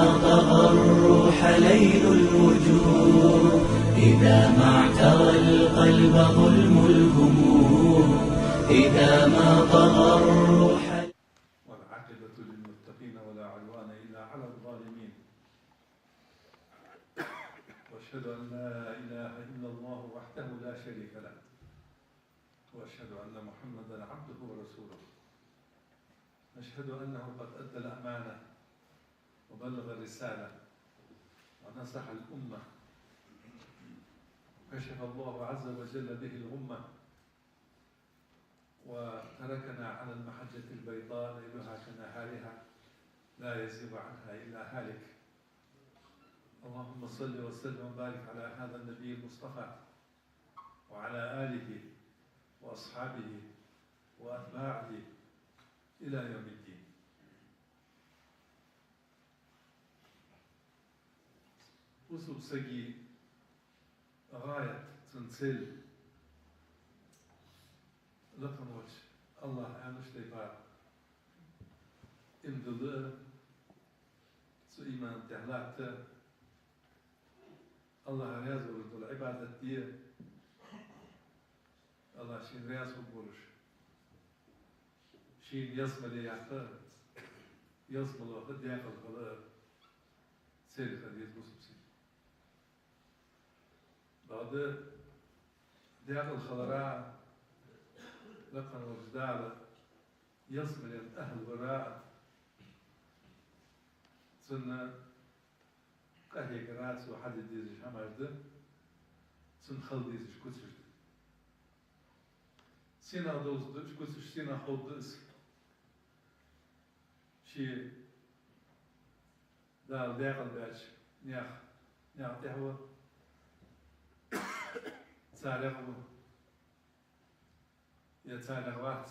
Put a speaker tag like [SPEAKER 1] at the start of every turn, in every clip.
[SPEAKER 1] طغى الروح ليل الوجود، إذا ما اعترى القلب ظلم الهموم، إذا ما طغى الروح.
[SPEAKER 2] والعاقبة للمتقين ولا عدوان إلا على الظالمين. وأشهد أن لا إله إلا الله وحده لا شريك له، وأشهد أن محمدا عبده ورسوله. نشهد أنه قد أدى الأمانة وبلغ الرسالة ونصح الأمة، وكشف الله عز وجل به الغمة، وتركنا على المحجة البيضاء ليلها كنهارها لا يزيغ عنها إلا هالك. اللهم صل وسلم وبارك على هذا النبي المصطفى وعلى آله وأصحابه وأتباعه إلى يوم الدين. وصل سجي غاية تنسل لكن وجه الله أنوش تبار إمدلء سو إيمان تهلات الله رياض ورد العبادة دي الله شين رياض وبولش شين يصمل يعقل يصمل وقد يعقل خلاء سير خديث بصبسي بعد يعقل خلاء لقن وجدال يصمل أهل وراء سنة قهي قرات وحد ديزش همارده سن خل ديزش كتشش سينا دوز دوش كتشش سينا خل دوز شي دال داخل باش نياخ تهوى تسارغو يا تسارغوات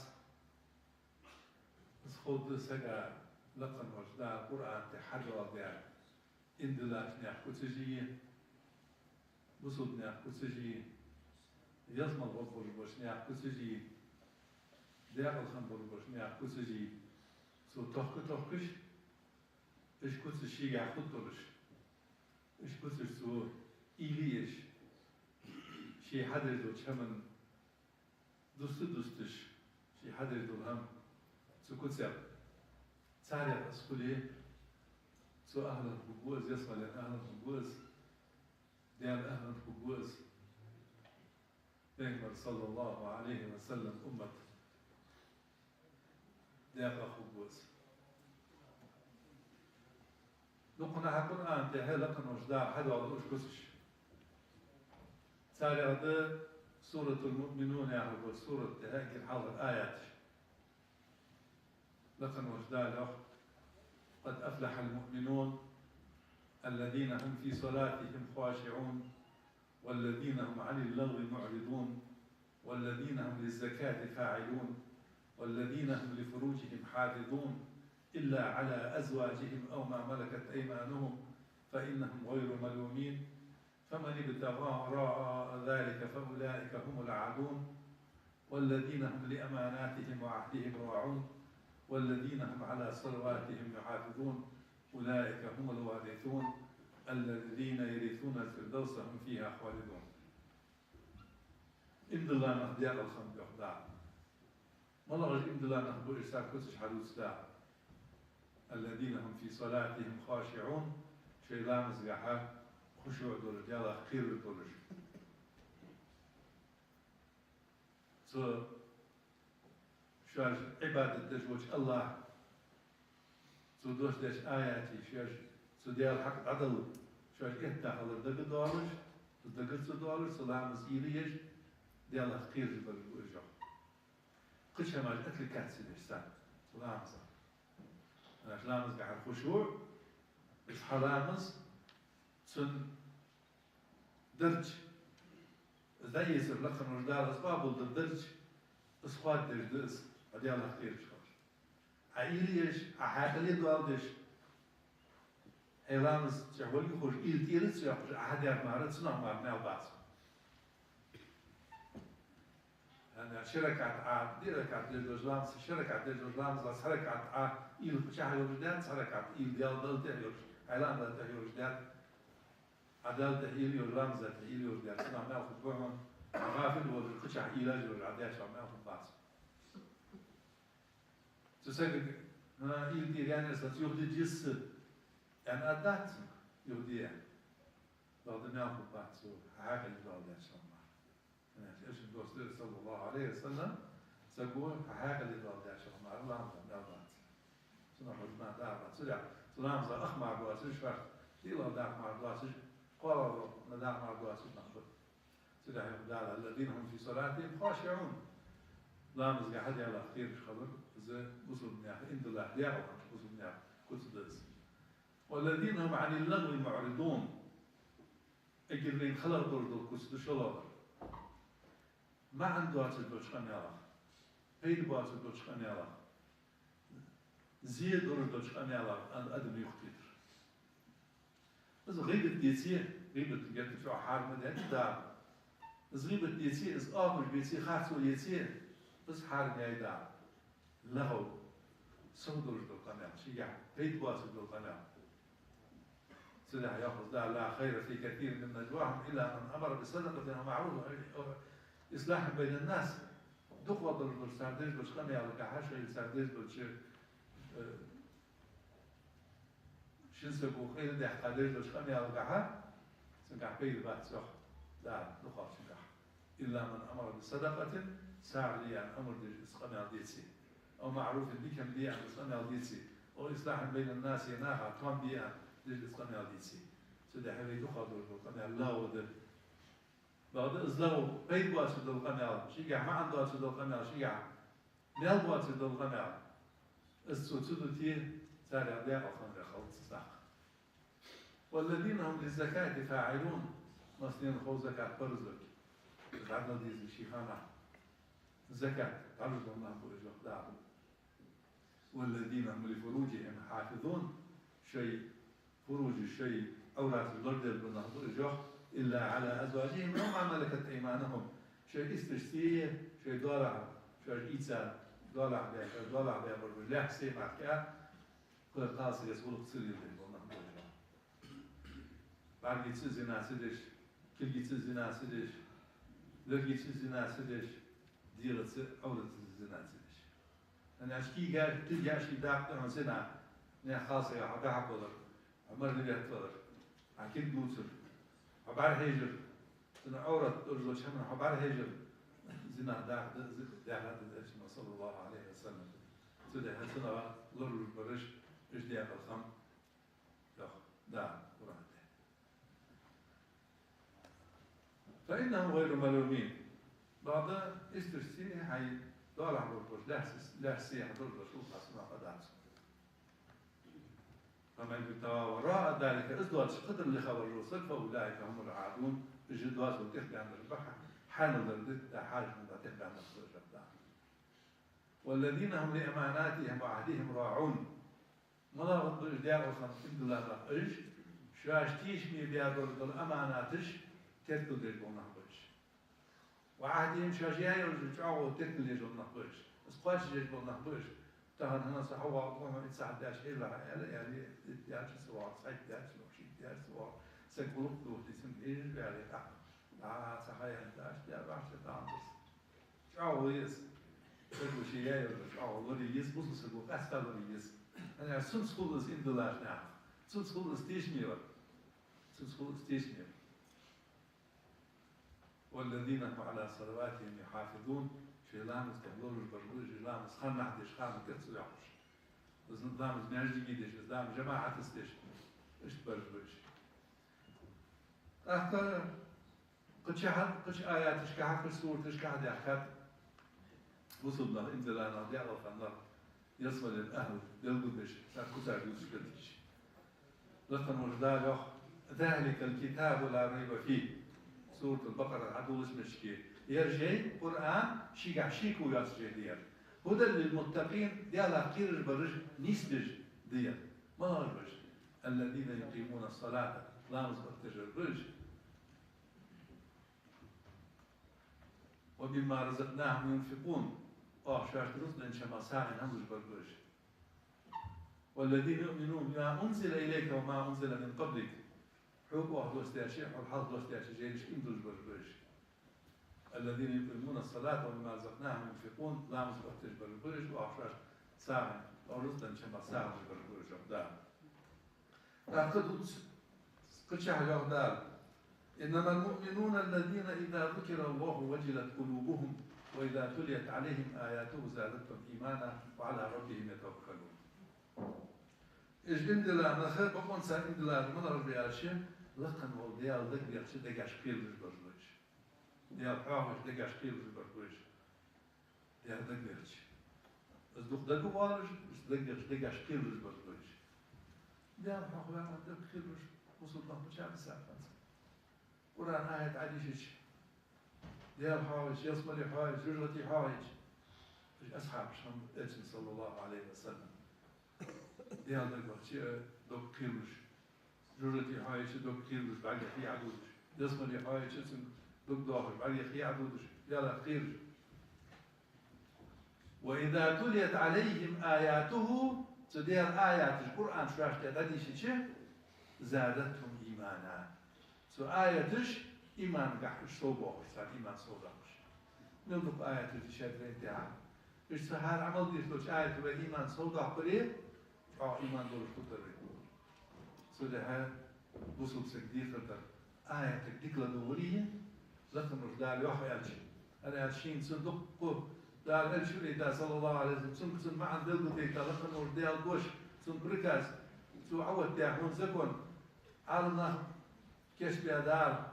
[SPEAKER 2] بس خل دوز هكا لقن وجدال قرآن تحرر ديال إندلاش نياخ كتشجية بصوت نياخ كتشجية يزم الغفور البوش نياخ كتشجية داخل الخنبور البوش نياخ كتشجية سو تحكش إيش كتشي ياخدولش إيش كتش سو إليش شي حدر دو تشمن دوستش شي حدر دو هم سو كتسب سارع أسكولي سو أهل الحجوز يسمى لأن أهل الحجوز ديال أهل الحجوز بيغمر صلى الله عليه وسلم أمة ديال الحجوز نقنا حقنا أن تهي لقن وجداء حد وعلى أشكسش سارع ده سورة المؤمنون يعرفوا سورة تهيك الحاضر آيات لقن وجداء له قد أفلح المؤمنون الذين هم في صلاتهم خاشعون والذين هم عن اللغو معرضون والذين هم للزكاة فاعلون والذين هم لفروجهم حافظون إلا على أزواجهم أو ما ملكت أيمانهم فإنهم غير ملومين فمن ابتغى وراء ذلك فأولئك هم العادون والذين هم لأماناتهم وعهدهم راعون والذين هم على صلواتهم يحافظون أولئك هم الوارثون الذين يرثون الفردوس هم فيها خالدون. إن الله نهدي على الخمر يخدع. ما الله إن الله نهبو إرسال كتش حدوث دا. الذين هم في صلاتهم خاشعون شيء لا مزجحة خشوع دولج يلا خير دولج. شاش عبادة دجوج الله سو دوش دش آياتي شاش سو ديال حق عدل شاش إهتاخل الدق دولج الدق سو دولج سلام سيريش ديال خير جبل الوجه قش ماج أكل كاتسي دشتان سلام صح أنا شلامز قاعد خشوع بس حلامز سن درج زي يصير لخن وجدال أسباب الدرج أسخوات درج هذه الله خير شخص. عائليش عائلي دوالدش. هيلامز جهولي خوش إلتيرس يخش أحد مارد سنا مارد نالباس. أنا شركة ديركة ديرجلامز شركة ديرجلامز شركة إل خشها يوجدان شركة إل ديال دلتة يوجد إعلان ذات يوجد عدالة إيلي ورمز ذات إيلي ورجال سنة ما أخذ بهم غافل والخشع علاج والعدالة شو ما أخذ بعض تسجل ها إيلي يعني ستيوجد جس يعني أدات يهودي يعني بعد ما أخذ بعض سو عاقل العدالة شو ما يعني إيش الرسول صلى الله عليه وسلم سأقول عاقل العدالة شو ما الله عم بعض سنة ما دعوة سريع سلام زا أخ مع دواسش فرق تيلا داع مع دواسش قالوا نداع مع دواسش نقبل سريع يقول الذين هم في صلاتهم خاشعون لا مزج حد على خير خبر إذا وصل منيح إنت لا داع وصل منيح كل سدس والذين هم عن اللغو معرضون أجرين خلق دور كل شلون ما عنده أصل خنيرة هيد باص خنيرة زيد أردوش خنيرة أن أدم يختار بس غيبة ديتيه غيبة تجت في حرب ده دار بس غيبة ديتيه إز آخر بيتيه خاصو ديتيه بس حرب ده دار له صدر القناة شيء هيد باص القناة سلاح يأخذ لا خير في كثير من نجواهم إلا من أمر بصدقة ومعروف إصلاح بين الناس دخل ضرب السرديش بس خلني على كحشة السرديش بس شنسبو خير ده حقدر بس خلني على كحة سنكح بيد بعد صح لا دخل سنكح إلا من أمر بصدقة ساعة لي عن أمر بس خلني على ديتي أو معروف إن كم دي عن بس خلني على ديتي أو إصلاح بين الناس يناها كم دي عن بس خلني على ديتي سيدا حبي دخل ضرب خلني على الله وده بعد إزلوا بيد واسد القناة شيء ما عنده واسد القناة شيء نال واسد القناة السوتسوتي سارع داع وخمر خلص صح والذين هم للزكاة فاعلون مصنين خو زكاة برزك عندنا ديز شيخانا زكاة تعرض الله بوجه داعو والذين هم لفروجهم حافظون شيء فروج الشيء أوراق الضرد بالنهض إلا على أزواجهم أو ما ملكت أيمانهم شيء استشتيه شيء دولار شيء إيسا دولار بيا برضو لا حسين عكا كل قاصر يسول قصير يلي والله بوجه بعد يتسزنا سدش كل يتسزنا سدش لقي يتسزنا سدش ديرة أولى تسزنا سدش أنا أشكي قال تلقى أشكي داق أنا سنا نيا خاصة يا حقا حقا عمر لي بيحتضر عكيد بوتر حبار هيجر سنة عورة أرجو شمن حبار هيجر زنا داخل الاسم صلى الله عليه وسلم سنة سنة لور برش إيش دي الخم يخ دا قرآن فإنهم غير ملومين بعض استرسي هاي دار عبر برش لا سيح دور رسول خاصنا قدام فمن يبتغى وراء ذلك ازدواج قدر اللي خبر الرسل فاولئك هم العادون الجدواج وتحكي عن البحر حانوا لردت حاجه من تحكي عن الخرج والذين هم لاماناتهم وعهدهم راعون ملا غض اجداء وخمسين دولار ايش شاشتيش مي بيادر الاماناتش تكتب لجبون نحبش وعهدهم شاشيا يرجعوا تكتب لجبون نحبش اسقاش لجبون نحبش تهان هنا صحوا وهم يتساعد داش إلا يعني داش سوار سعيد داش لو شيء داش سوار سكولوك دو تسمع إيش يعني صحيح داش بعرف تعمل شو يس سكول شيء ولا شو ولا يس بس سكول أسفل ولا يس أنا سون سكول إن دلاش نعم سون سكول ستيشنير سون سكول ستيشنير والذين هم على صلواتهم يحافظون في لامس تبلور البرلوج لامس خلنا عدش خام كتسو يعرش بس لامس ناجي جيدش بس لامس جماعة تستش إيش برلوج أخطر قدش آيات تشكح في السور تشكح دي أحكاد وصل له إنت لا نضيع وفنر يصل الأهل يلقدش سأكسر يسكتش لكن وجدال ذلك الكتاب لا ريب فيه سورة البقرة عدو اسم الشكيل يرجع قرآن شيء شيكو يسجع ديال هدى للمتقين ديال خير البرج نسبج ديال ما البرج الذين يقيمون الصلاة لا مزبط البرج وبما رزقناهم ينفقون شاش رزقنا إن شاء الله ساعة نمزج بالبرج والذين يؤمنون بما أنزل إليك وما أنزل من قبلك حقوق دوستياشي والحظ دوستياشي جيش إندوز بربرش الذين يقيمون الصلاة ومما رزقناهم ينفقون لا مزبطش بربرش وأخرج ساعة أو رزقا شما ساعة بربرش أقدام أخذت قد شحل أقدام إنما المؤمنون الذين إذا ذكر الله وجلت قلوبهم وإذا تليت عليهم آياته زادتهم إيمانا وعلى ربهم يتوكلون. إيش إندلا نخير بقون سان إندلا من الرياشة لقن والديال دق يخش دقاش قيل بالبرجوش. ديال حاوش دقاش قيل بالبرجوش. ديال دق يخش. بس دق وارج بس دقاش قيل بالبرجوش. ديال حاوش دق قيل وصل الله مشابه سافن. قرآن آية عديش. ديال حاوش يصمري حاوش رجلتي حاوش. أصحاب شم صلى الله عليه وسلم. ديال دق قيلوش. رجلتي حاوش دق قيلوش بعد في عدوش. يصمري حاوش دق ظاهر بعد في عدوش. يلا قيلوش. وإذا تليت عليهم آياته تدير آيات القرآن شو راح تدري شيء زادتهم إيمانا. سو آياتش إيمان قحش صوبه صار إيمان صوبهش. نلقط آيات الشهادة انتهاء. إيش سهر عمل دي سوتش آية وإيمان صوبه قريه أو إيمان دول كتره. سو ده وصل سكدي خطر آية تكديكلا دوريه لكن رجال يوحي ألشي. أنا ألشين صندوق دار الشوري دا صلى الله عليه وسلم سن معن دلو ديتا لكن ورديال قوش سن بركاز سو عود داحون زكون عالنا كيش بيادار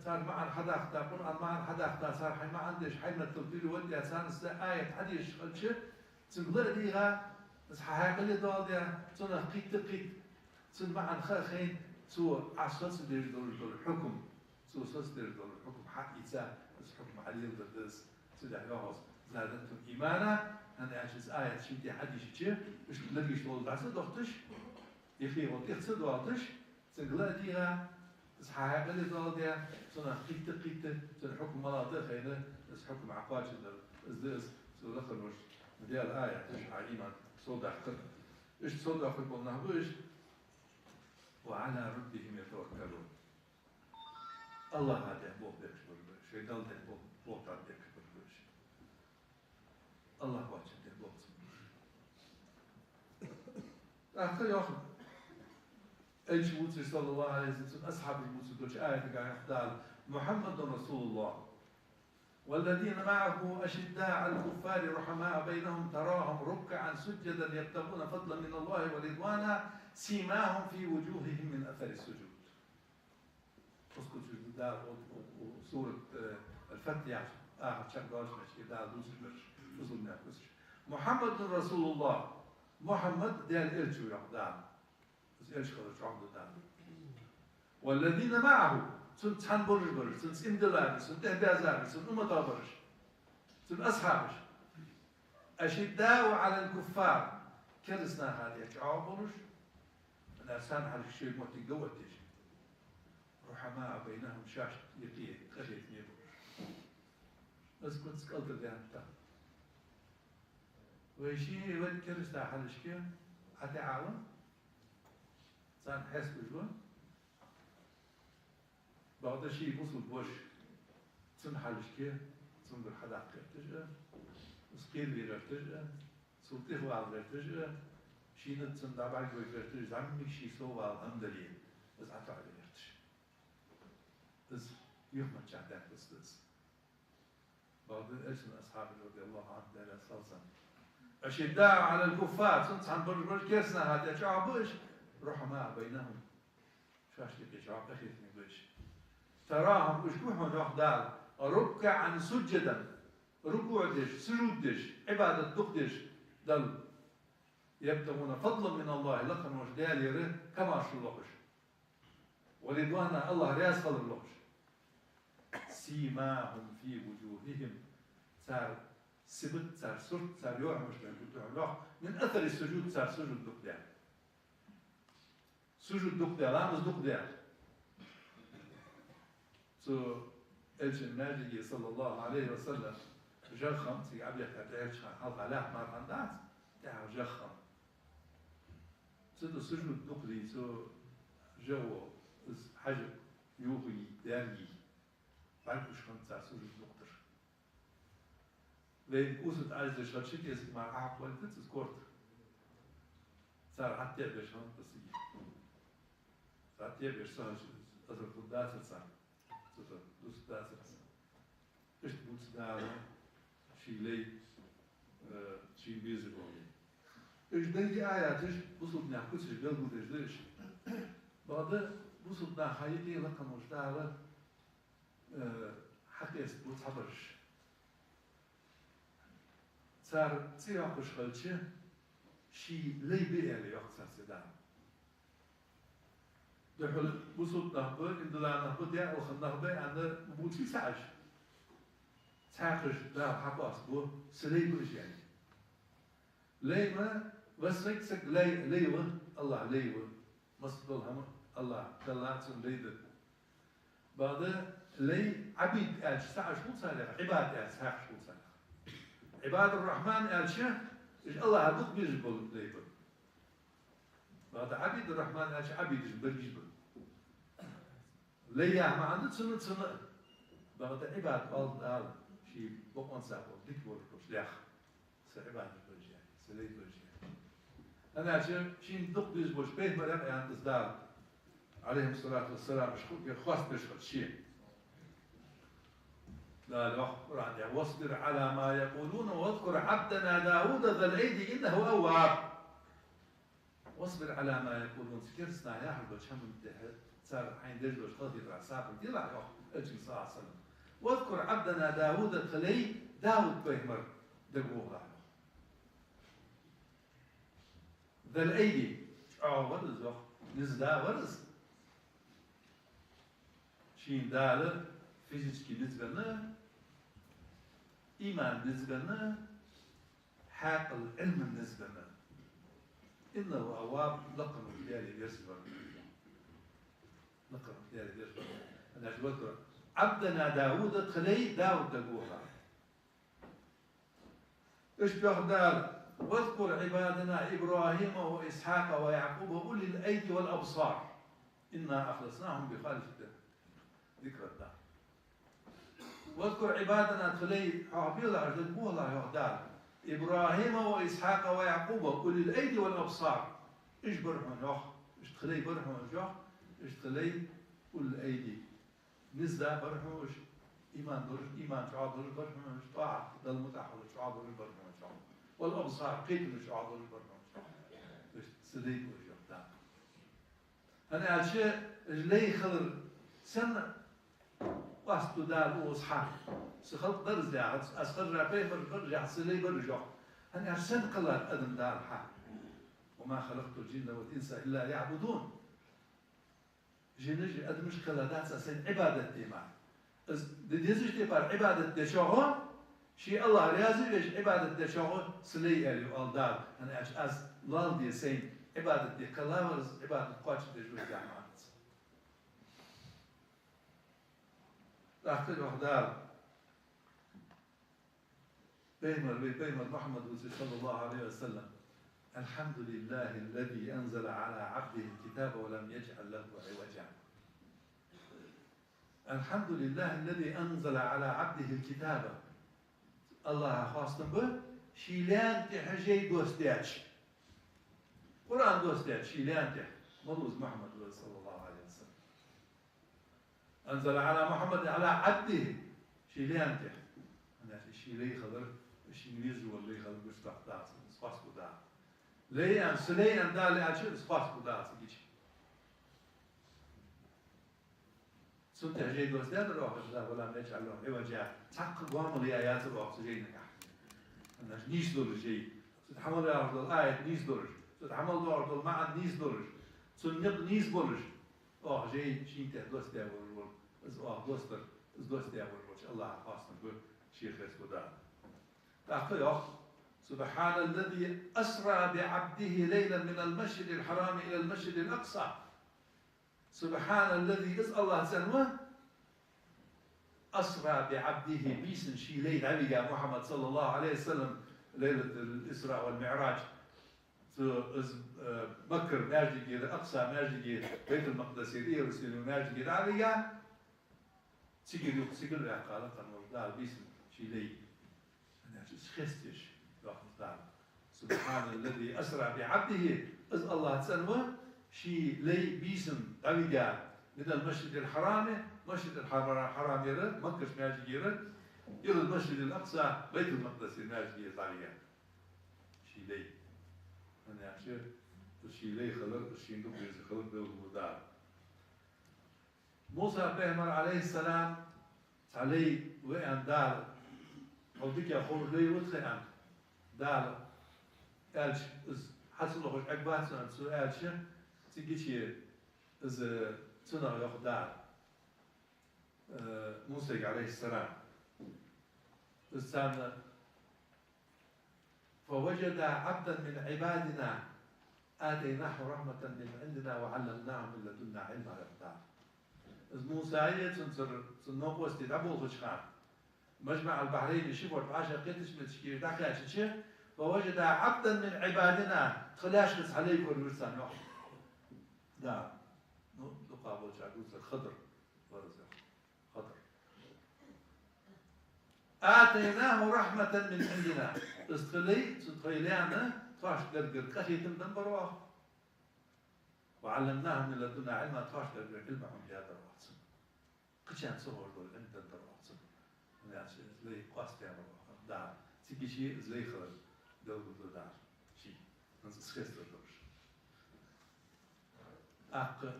[SPEAKER 2] صار معن حدا اختا قرآن معن حدا اختا صار حي ما عندش حي ما تلتلي ودي أسان آية حديش خلش سن بلديها بس حياك اللي دول ديها سن قيت سن معن خاخين سو عصص دير دول الحكم سو صص دير دول الحكم حق إيسا بس حكم عليه البدس سيدي حيوهوس زادتهم إيمانا أنا أشوف آية شيء حديث شيء مش نلاقي شغل بعث دوختش يخي وتخص دوختش سنقلاتيها صحاح اللي ضاديا صنع قيت صنع حكم مناطق هنا بس حكم عقاج الزيز سو دخل وش ديال آية تشحى إيمان صودا حقق إيش صودا حقق قلنا إيش وعلى ربهم يتوكلون الله هذا بوه بيكبر شيء قال ده بوه تعب بيكبر الله واجب ده بوه أخي ياخذ الجموت صلى الله عليه وسلم أصحاب الموت دوش آية قاعد يحتال محمد رسول الله والذين معه أشداء على الكفار رحماء بينهم تراهم ركعا سجدا يبتغون فضلا من الله ورضوانا سيماهم في وجوههم من أثر السجود. اسكت سجود دار وسورة الفتح يعني شغالش مش دار دوس مش محمد رسول الله محمد ديال إلشو يحضان بس إلش خلص عمدو دان والذين معه سن تحن برج سن إندلابي سن تهبازابي سن أمطابرش سن أصحابش أشداء على الكفار كرسنا هذه عابرش الأرسان على الشيء موتي قوتش رحماء بينهم شاش يقيه خشيت نيبرش بس كنت سكالت ديانتا ويشي ولد كرسنا حالش كيف حتى عاون سان حس بجون بعد شيء وصل بوش سن حالش كيف سن بالحداق تجاه سقيل بيرر تجاه سلطيه وعال تجاه شيء نتسن دابعك ويرتج زعمي شيء سوى الحمد لله بس عطا عليرتش بس يوم تشعدان بس بعض الاسم أصحاب رضي الله عنه لا صلصا أشداء على الكفار سنت عن برج كيسنا هذا شعبش رحماء بينهم شاش لك شعب أخي نقولش تراهم وشكوهم رحدال ركعا سجدا ركوع سجود عبادة دقدش دل يبتغون فضلا من الله لقن وجدال يره كما شلوش ورضوانا الله رياس خلر لوش سيماهم في وجوههم صار سبت صار سرت صار يوح مش بنقول من اثر السجود صار سجود دقدال سجود دقدال لامز دقدال سو الجن ماجي صلى الله عليه وسلم جخم سي عبيت أتعيش حلقة لا ما عندات تعال جخم 这سجود دقلي سو جو حاجة يوغي داني بعد مش كنت سجود دقتر لين أوسط عايز شرشك يسمع عقل تتذكرت صار حتى بيشان بسيط صار حتى بيشان أصل قداسة صار صار دوس قداسة إيش بوتس دارا شيء لي شيء بيزبوني إيش دنجي آيات إيش وصلت نحكي إيش قلبه إيش بعد وصلت نحكي لقى مش دارا حتى يسبوت حبرش صار تياقش خلشة شيء لي بيئة يقصر سدام دحول وصلت نحكي إن دلنا نحكي ده وخلنا نحكي عند مبوتي ساج تاقش ده حقاس بو سليبش يعني ليما وسرك سك ليوه الله ليوه مصدر هم الله دلاتهم ليد بعد لي عبيد قال ساعة شو صالح عباد قال ساعة شو صالح عباد الرحمن قال شه إيش الله هدوك بيجبل ليبر بعد عبيد الرحمن قال شه عبيد بيجبل ليه ما عنده سنة بعد عباد قال شيء بقون ساقو ديك وركوش لاخ سعبان برجع سليت برجع أنا شيء دق بيزبوش بيه مرق يعني تصدار عليهم الصلاة والسلام يخص بشغل شيء لا القرآن يعني واصبر على ما يقولون واذكر عبدنا داود ذا الأيدي إنه أواب واصبر على ما يقولون سكرسنا يا حرب شام انتهت صار حين دجلوش خاطر على ساق ديلا أجل صلى الله عليه وسلم واذكر عبدنا داود الخلي داود بيمر دقوه ذا الأيدي ورز نزدا ورز شين داله فيزيكي نزبنا إيمان نزبنا حق العلم نزبنا إنه أواب لقم ديالي يرسل لقم ديالي يرسل أنا أشبه عبدنا داود خلي داود دقوها إيش بيخدار واذكر عبادنا إبراهيم وإسحاق ويعقوب وأولي الأيدي والأبصار إنا أخلصناهم بخالصة ذكر الدار واذكر عبادنا خلي حافظ على دقوها يخدار إبراهيم وإسحاق ويعقوب وأولي الأيدي والأبصار إيش برهم يخ إيش تخلي برهم يخ إيش تخلي أولي الأيدي نزدا برهمش إيمان درج إيمان شعب درج برهمش طاعة دل متاحل شعب درج برهمش والأبصار قيد شعب درج برهمش سديد وجه دام أنا على شيء لي خضر سنة واسطو دار وصحاب سخلط درز يا أسخر رابي برجع سلي برجع أنا على سنة قلت أدم دار حق وما خلقت الجن والإنس إلا يعبدون جنج اد مشكلة دات سين عبادة ديما ديزج تبار عبادة دشوه شي الله ريازي ليش عبادة دشوه سلي علي والدار أنا أز لال دي سين عبادة دي كلاورز عبادة قاتش دجوز جامعات أخذ وحدار بيمر محمد صلى الله عليه وسلم الحمد لله الذي أنزل على عبده الكتاب ولم يجعل له عوجا الحمد لله الذي أنزل على عبده الكتاب الله خاصة به شيلان تحجي دوستياتش قرآن دوستياتش شيلان تح مروز محمد صلى الله عليه وسلم أنزل على محمد على عبده شيلان تح أنا شيلي خضر شيليز واللي خضر بشتاق داس صفاس بدا ليه سلي أن دال أشيء صفاس بدا سجيش سنت هجي دوستيات الروح الله ولا ما يجعل له عوجا تحقق قام لي آيات الروح سجينا أنا نيش دور شيء تتحمل أرض الآية نيش دور تتحمل أرض المعنى نيش دور سنب نيش دور جاي شيء تهدوس ده ورول دوس ده ورول الله خاصنا بشيء خير سودا تأخذ سبحان الذي أسرى بعبده ليلا من المسجد الحرام إلى المسجد الأقصى سبحان الذي إذ الله سنوه أسرى بعبده بيسن شي ليل عبي محمد صلى الله عليه وسلم ليلة الإسراء والمعراج از بكر ماجي أقصى ماجي بيت المقدس يرسل ماجي عليا تيجي يا قال قال بيسم شيلي أنا خستش لا سبحان الذي أسرع بعبده إذ الله تسنوه شي لي بيسم عليا من المسجد الحرام مسجد الحرام يرد مكة ماجي يرد المسجد الأقصى بيت المقدس ماجي يرد عليا شي لي أنا عشان الشيلي خلق الشين دوبيز خلق بالودار موسى بيهمر عليه السلام عليه وين دار قلتك يا خور لي وتخيان دار قالش حصل له خوش أكبر سنة سؤال شيء تيجي شيء إذا سنة ياخد دار موسى عليه السلام استنى فوجد عبدا من عبادنا آتيناه رحمة من عندنا وعلمناه من لدنا علما يقطع. موسى سنوق واستدعبوا الخشخان. مجمع البحرين يشوفوا بعشر قيتش من تشكيل داخل شيء فوجد عبدا من عبادنا خلاش خس عليه كل ورسان واحد. دا نقابل شعبوس الخضر خضر. آتيناه رحمة من عندنا. استخلينا تفاش قرقر كشي تمدن برواح وعلمناه من لدنا علما تفاش قرقر علمهم في هذا الوقت كشان صور دول عند الوقت يعني زي قاس تعمل دار تيجي شيء زي خرج دول دار شيء نص خير دورش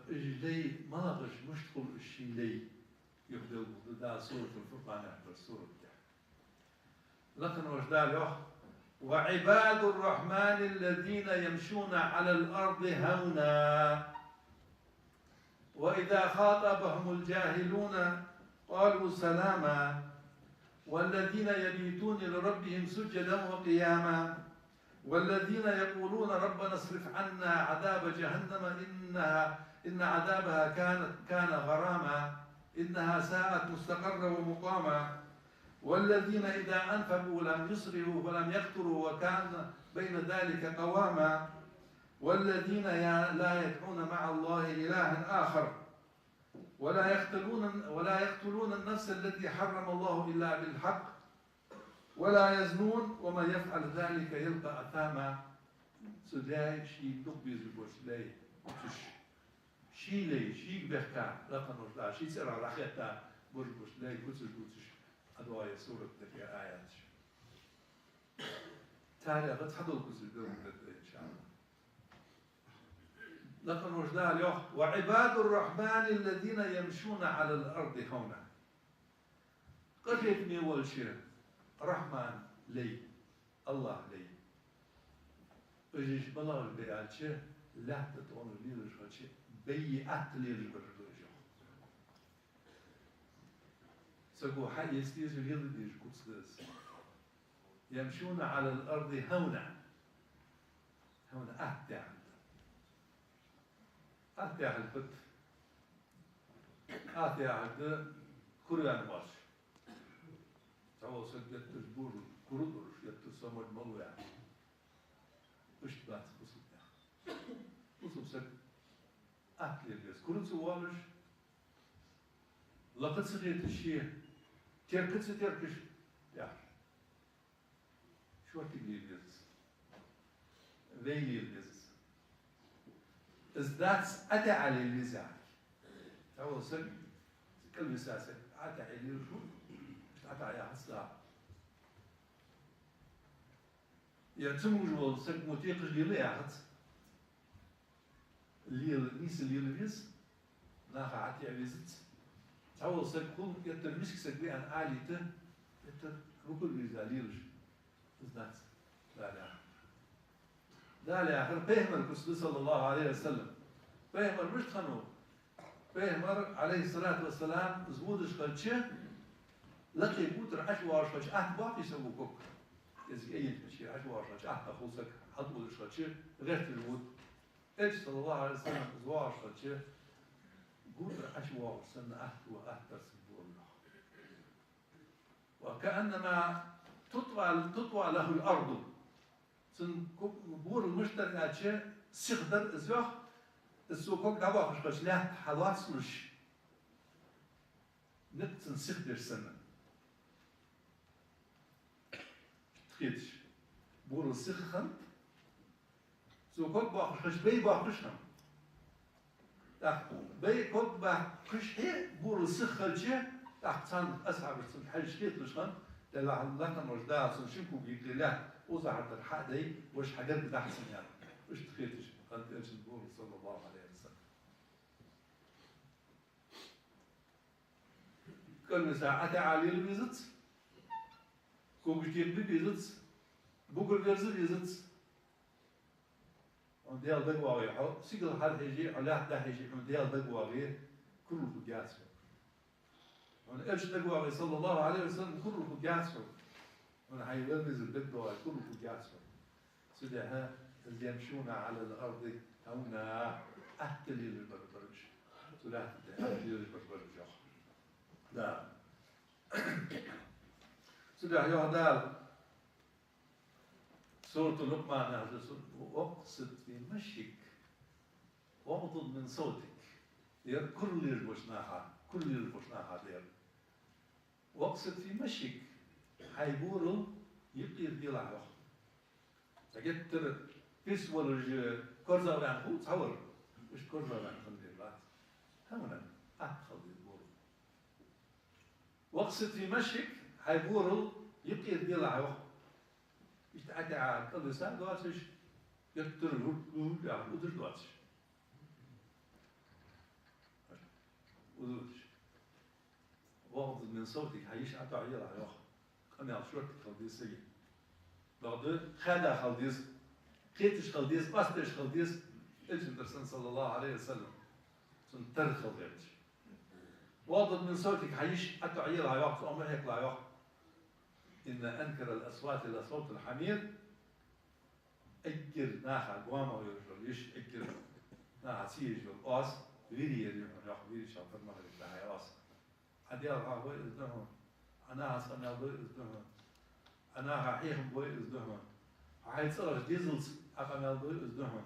[SPEAKER 2] جدي ما نقش مشتغل الشيء لي يبدو دار صورة الفرقان يحضر صورة لكن وش دار وعباد الرحمن الذين يمشون على الأرض هونا وإذا خاطبهم الجاهلون قالوا سلاما والذين يبيتون لربهم سجدا وقياما والذين يقولون ربنا اصرف عنا عذاب جهنم إن عذابها كان غراما إنها ساءت مستقرا ومقاما والذين إذا أنفقوا لم يسرفوا ولم يقتروا وكان بين ذلك قواما والذين لا يدعون مع الله إلها آخر ولا يقتلون النفس التي حرم الله إلا بالحق ولا يزنون ومن يفعل ذلك يلقى أثاما سداي شي دقبي زبوشلاي شي لي شي بحكا لقد نرجع شي سرع رحيتا بربوشلاي كتش أدوايا سورة في آيات تالي قد حضر كسر دون إن شاء الله لكن وجدها اليوم وعباد الرحمن الذين يمشون على الأرض هونا قد يتني أول شيء رحمن لي الله لي أجيش بلا البيعات شيء لا تتعون لي رجل شيء بيئات لي رجل سقوا حي يستيز اليد كوتسلس يمشون على الأرض هونا أهدى البت أهدى كوريان واش تعال سجدت البور كورودور يتسمى الملوى إيش بات بسيط سجد أهدى الجس كورد سوالش لقد سقيت الشيء تركش يا شو تقولي الجس ويلي الجس is that أتى على اللسان هو سن كل مساسة أتى على شو أتى على حصلا يتم جوال سن متيقش ليه أحد نيس اللي يلبس ناخا عتي على زت هو سن كل يترمسك سن عن آلته يتر بكل رجاليرش is that لا آخر بيهمر الرسول صلى الله عليه وسلم بيهمر مش خنو بيهمر عليه الصلاة والسلام زودش خلشه لقي بوتر عشوار خلش باقي يسوي كوك يزي أي مشي عشوار خلش أخوصك حطودش خلشه غير الود إيش صلى الله عليه وسلم زوار خلشه بوتر عشوار سنة ترسبوا الله وكأنما تطوى له الأرض سن بور المشترك أشي سيقدر إزيوخ السوكوك دابا خش لا حواصلش نتن سيقدر سنة تخيلش بور السيخن سوكوك باخش بي باخشهم بي كوك باخش هي بور السيخن شيء تحتان أصحاب السن حاجة كيف لشان لا الله مرجع سن شنكو بيقول لا وزعت الحق دي وش حاجات بتحسن يعني وش تخيلش قد إيش نقول صلى الله عليه وسلم كل ساعة علي البيزت كوك جيب بيزت بكر بيرز بيزت ونديال دقواقي حو سيقل حد هيجي على حد هيجي ونديال دقواقي كله بجاسه إيش دقواقي صلى الله عليه وسلم كله بجاسه ونحيول بيزت دقواقي كله بجاسه سدها اللي يمشون على الأرض هنا أهتلي للبربرج سدها أهتلي للبربرج لا سدها يهدال سورة لقمان هذا وأقصد في مشيك واغضض من صوتك دير كل البشناها دير واقصد في مشيك حيبورو يبقي الدلع تجد ترى فيسول كورزا وعن هو تصور مش كورزا وعن خنديلات هنا أدخل البورو واقصد في مشيك حيبورو يبقي الدلع يتعدى على كل ساعة دواتش يقدر يعني ودر دواتش ودرش واغض من صوتك هيش عطا عيالها يا أخي أنا شورت خلديس سيء بعد خدا خلديس قيتش خلديس باستش خلديس إيش الرسول صلى الله عليه وسلم سنتر خلديش واغض من صوتك هيش عطا عيالها يا أخي أمر هيك لا يا أخي إن أنكر الأصوات إلى صوت الحمير أجر ناحا قوامه ويرجل يش أجر ناحا سيجل أوس ويري يريون يأخذ ويري شاطر مغرب لها أوس عديال ها بوي إزدهم أنا هسأنا بوي إزدهم أنا هحيهم بوي إزدهم هاي تصرف ديزلز أقامل بوي إزدهم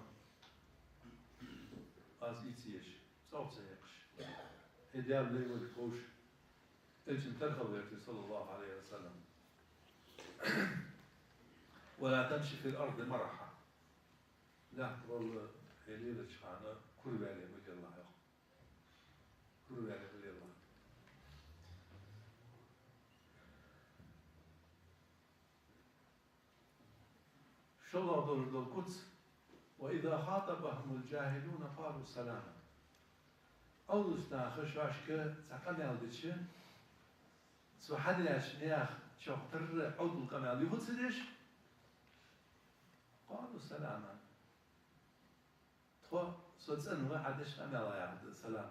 [SPEAKER 2] أز إيتيش صوت سيقش هديال لي والكوش إلشن ترخل ويرتي صلى الله عليه وسلم ولا تمشي في الأرض مرحا لا تقول هليلة شحانة كل بالي وجه الله يا كل بالي وجه الله شو الله دور القدس وإذا خاطبهم الجاهلون قالوا سلاما أولسنا خشاشك سقني الدش سو حد يشنيخ شاطر عود القناة يقول سديش قالوا سلاما تخو سوتسن واحدش قناة يا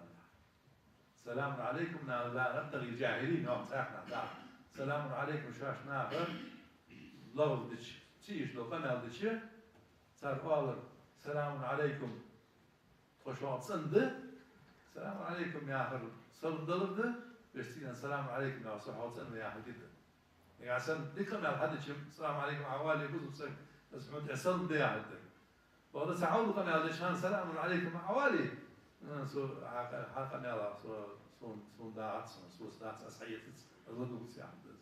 [SPEAKER 2] سلام عليكم لا نبتغي الجاهلين يوم ساحنا سلام عليكم شاش ناخر لو دش تيش لو قناة دش صار قال سلام عليكم خوشوات سند سلام عليكم يا آخر صندلد بيشتينا السلام عليكم يا صحوات سند يا آخر جدا يعني عشان ديكم يا حد شيء السلام عليكم عوالي بزوج سك اسمه عسل ده عندك وهذا سعود قناة دشان سلام عليكم عوالي سو حقنا لا سو داعت سو داعت أصحيت الغدو سيعمل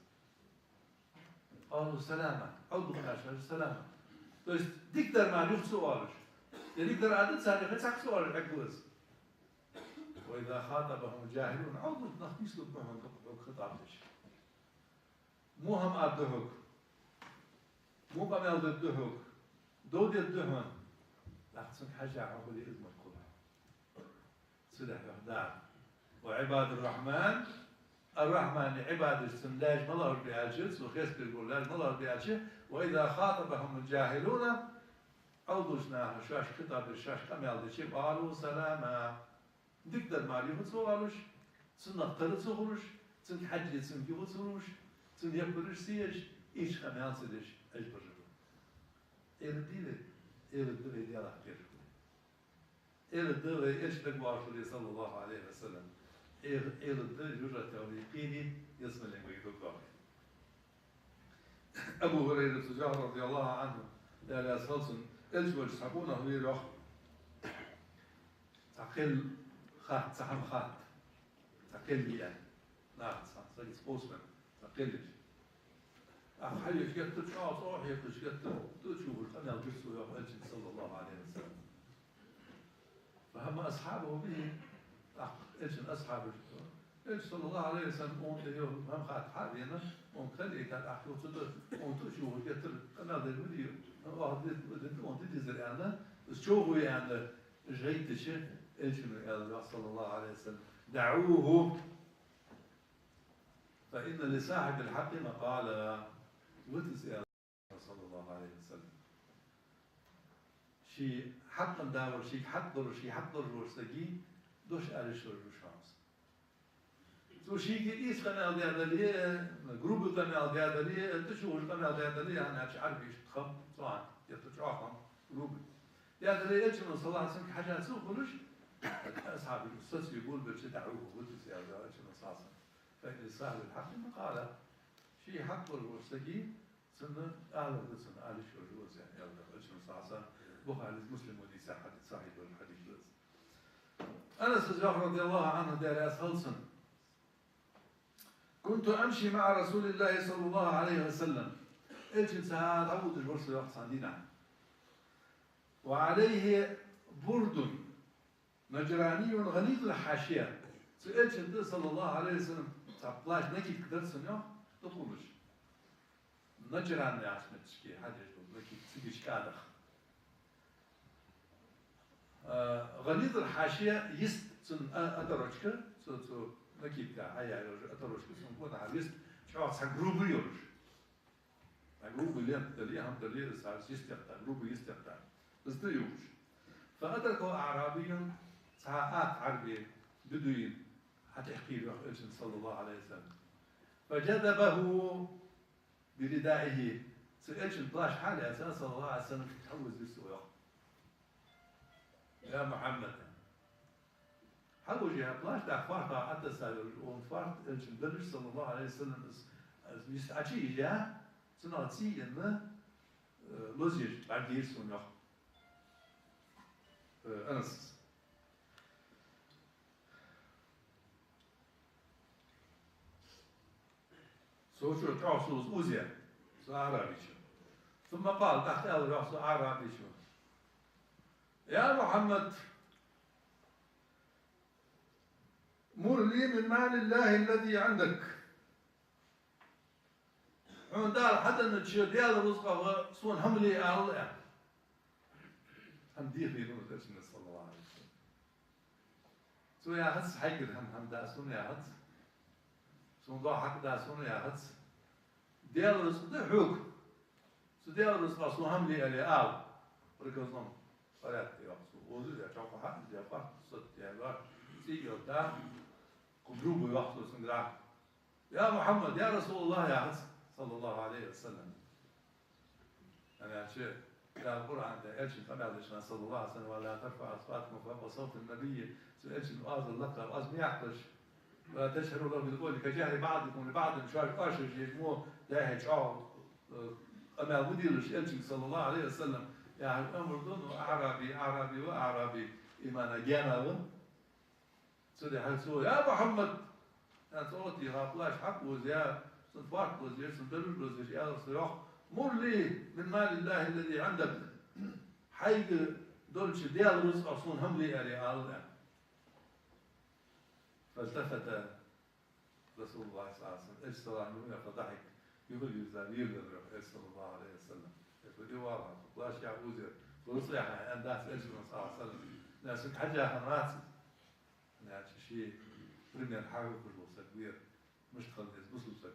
[SPEAKER 2] قالوا سلاما عود قناة سلاما بس ديكتر ما يخ سؤالش ديكتر عدد سنة خسك سؤال عقوز وإذا خاطبهم الجاهلون عود نخيس لبهم خطابش مو هم أدهك مو قمل ضدهك دود الدهن لحسن حاجة عقولي إذن القرآن سلاح يهدان وعباد الرحمن عباد السنداج ملار بيالشيس وخيس بالقلاج ملار بيالشيس وإذا خاطبهم الجاهلون عوضشنا شاش خطاب الشاش قمل دشي قالوا سلاما ديكتر مالي هتسوالوش سنقتل تسوالوش سن حج سن يوتسوالوش سن يبرش سيش إيش خمال سيش أجبر إيرديلي ديالا حكير إيرديلي إيش تقوى صلى الله عليه وسلم إيرديلي جرى توليقيني يسمى لنقوي بقوة أبو هريرة رضي الله عنه der salsen elçwol sabuna wir doch taqil khat saham khat taqil ya na sag spokesman taqil حي شقت صاح شقت تشوف القناة قصوا يا ألشن صلى الله عليه وسلم فهم أصحابه به ألشن أصحابه ألشن صلى الله عليه وسلم هم خات حالينا خلي كان أحكي وصدق تشوف شقت القناة الفيديو واحد تدزر أنا تشوفوا يعني جيت شيء ألشن صلى الله عليه وسلم دعوه فإن لصاحب الحق مقالة وتسأل صلى الله عليه وسلم شيء حق داور شيء حضر ورسجي دوش أريش الرشاص تو شيء إيش قناة ديالي جروب قناة ديالي تشوف قناة ديالي أنا أش عارف إيش تخم طبعا يتشاخم جروب ديالي إيش من صلى الله عليه وسلم حاجة سوق ولش أصحاب الأستاذ يقول بتدعوه وتسأل إيش من صلى الله عليه وسلم فإن صاحب الحق قال شيء حق الورسجي سنة أعلى سنة أعلى شو الجوز يعني أعلى شو صعصة بخاري مسلم ودي صحيح الحديث أنس رضي الله عنه دار أسهلسن كنت أمشي مع رسول الله صلى الله عليه وسلم إلشن ساعات عود الورس يقص عندنا وعليه برد نجراني غليظ الحاشية إلشن صلى الله عليه وسلم تعبلاش نكيد كدر سنة تقولش نجران يا أحمد شكي حاجة نكيد تيجي شكادخ غليظ الحاشية يست سن أدرجك سو نكيد كهاي أدرجك سن بونا يست شو سجروبي يورش سجروبي اللي هم دليل صار يستقطع جروبي يستقطع بس ده يورش فأدركه أعرابي ساعات عربي بدوين حتحكي له إلشن صلى الله عليه وسلم فجذبه بردائه سإلشن طلاش حالي أساس صلى الله عليه وسلم تحوز بالسوق يا محمد حوج يا طلاش دعفارتا حتى سالوا وانفارت إلشن درج صلى الله عليه وسلم يستعجي جاء سنعطي إنه لوزيج بعد يرسون يخ أنس سوشو تعصوص أوزيا سو عربي شو ثم قال تحت الرأس عربي شو يا محمد مر لي من مال الله الذي عندك عند دار حتى نتشير ديال رزقه صون هملي الله هم دير في نور الرسول صلى الله عليه وسلم سو يا هتس حيقر هم داسون يا هتس سون ضاع حق داسون يا هتس ديال رزق ده حوك سو ديال رزق صون هملي اللي ركزهم فرات يا سو وزير يا شوف حق يا فرق صد يا لا سيجي قدام قبروب يوحصل سندرا يا محمد يا رسول الله يا هتس صلى الله عليه وسلم أنا شيء لا القرآن ده إيش فما صلى الله عليه وسلم ولا ترفع أصواتكم فوق صوت النبي سئلش الآز اللقب آز ميعطش ولا تشهروا له بالقول كجهل بعضكم لبعض شارك أشر يجمو لا يجعوا أما مديرش إيش صلى الله عليه وسلم يعني الأمر دون أعرابي وأعرابي إيمانا جانا سيدي حسوا يا محمد أنا صوتي هابلاش حق وزيا صنفاق وزيا صندلوش وزيا يا رسول مر لي من مال الله الذي عندك حيق دولش ديال رزق أصون هم لي أري الله فالتفت رسول الله صلى الله عليه وسلم إيش صلى الله فضحك يقول يزامير صلى الله عليه وسلم يقول يوارها فلاش يعوزر ورصيحة الناس إيش صلى الله عليه وسلم ناس حاجة حمرات ناس شيء برمي الحاجة كله كبير مش تخلص بصوصك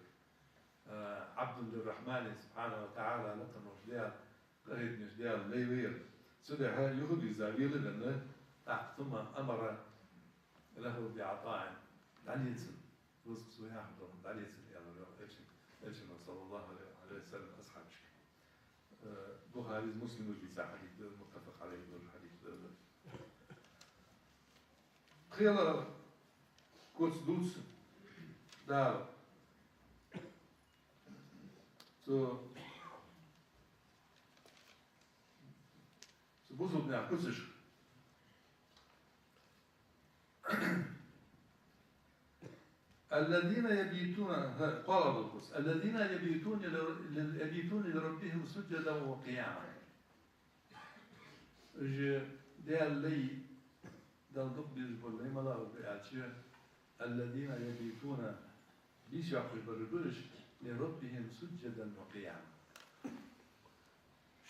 [SPEAKER 2] عبد الرحمن سبحانه وتعالى لكن مش ديال قريب مش ديال ليوير سيدي هاي يهودي زاويل لأنه تحت ثم أمر له بعطاء دعليتسن رزق سويا حضرهم دعليتسن يا الله إيش صلى الله عليه وسلم أصحابك بخاري مسلم وجيسا حديث متفق عليه الحديث خيال كوتس دوتس دار So, بوزو بنا كوزش الذين يبيتون قال القدس الذين يبيتون لربهم سجدا وقياما. لي دالدق بيزبول لي ملا بيعتشي الذين يبيتون بيشاقش بربرش لربهم سجدا وقياما.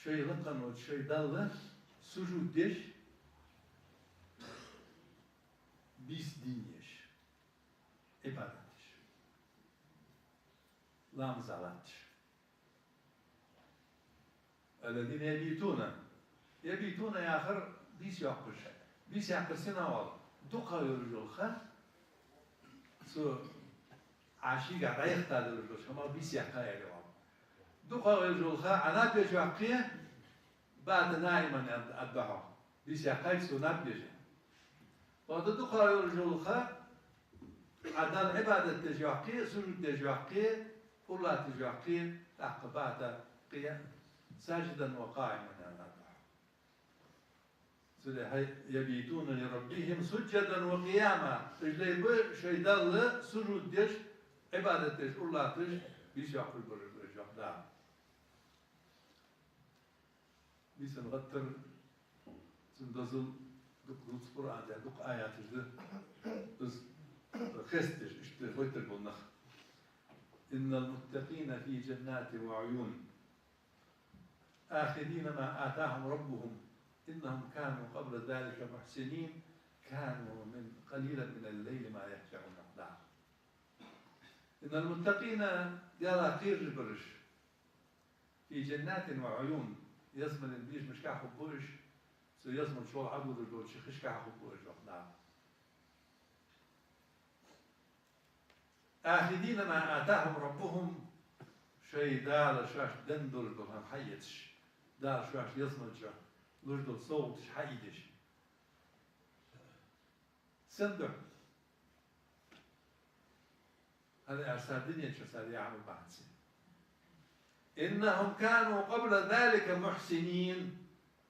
[SPEAKER 2] شيء لقن وشيء دالة سجود ديش بيس دينيش عبادتش لا مزالاتش. الذين يبيتون يا آخر بيس يعقر سنوات دوقا يرجو الخ سو عاشي قاعد يختار الرجل شما بيس يعقر يلوام دوقا يرجو الخ أنا بيجو عقيه بعد نائما الدعاء بيس يعقر سو نبيجي بعد دوقا يرجو الخ عدال عبادة تجوعقية سجود تجوعقية الله تجوعقية عقبات قيام ساجدا وقائما يبيتون لربهم سجدا وقياما رجلي شيء دل سجود ديش عبادة ديش الله ديش بيش يعقل برجوع دار بيش نغتر سندزل دق القرآن دق آيات بس خستش اشتغلت بالنخ إن المتقين في جنات وعيون آخذين ما آتاهم ربهم إنهم كانوا قبل ذلك محسنين كانوا من قليلا من الليل ما يهجعون نعم. إن المتقين يرى خير برش في جنات وعيون يزمن البيش مش كاحو بوش سيزمن شو عبود الدول شخش كاحو بوش نعم. آخذين ما آتاهم ربهم شيء دار شاش دندل دهم حيتش دار شاش يصمج لجدل صوتش حيدش سندع هذا أرسال دنيا شسال يعمل بحثي إنهم كانوا قبل ذلك محسنين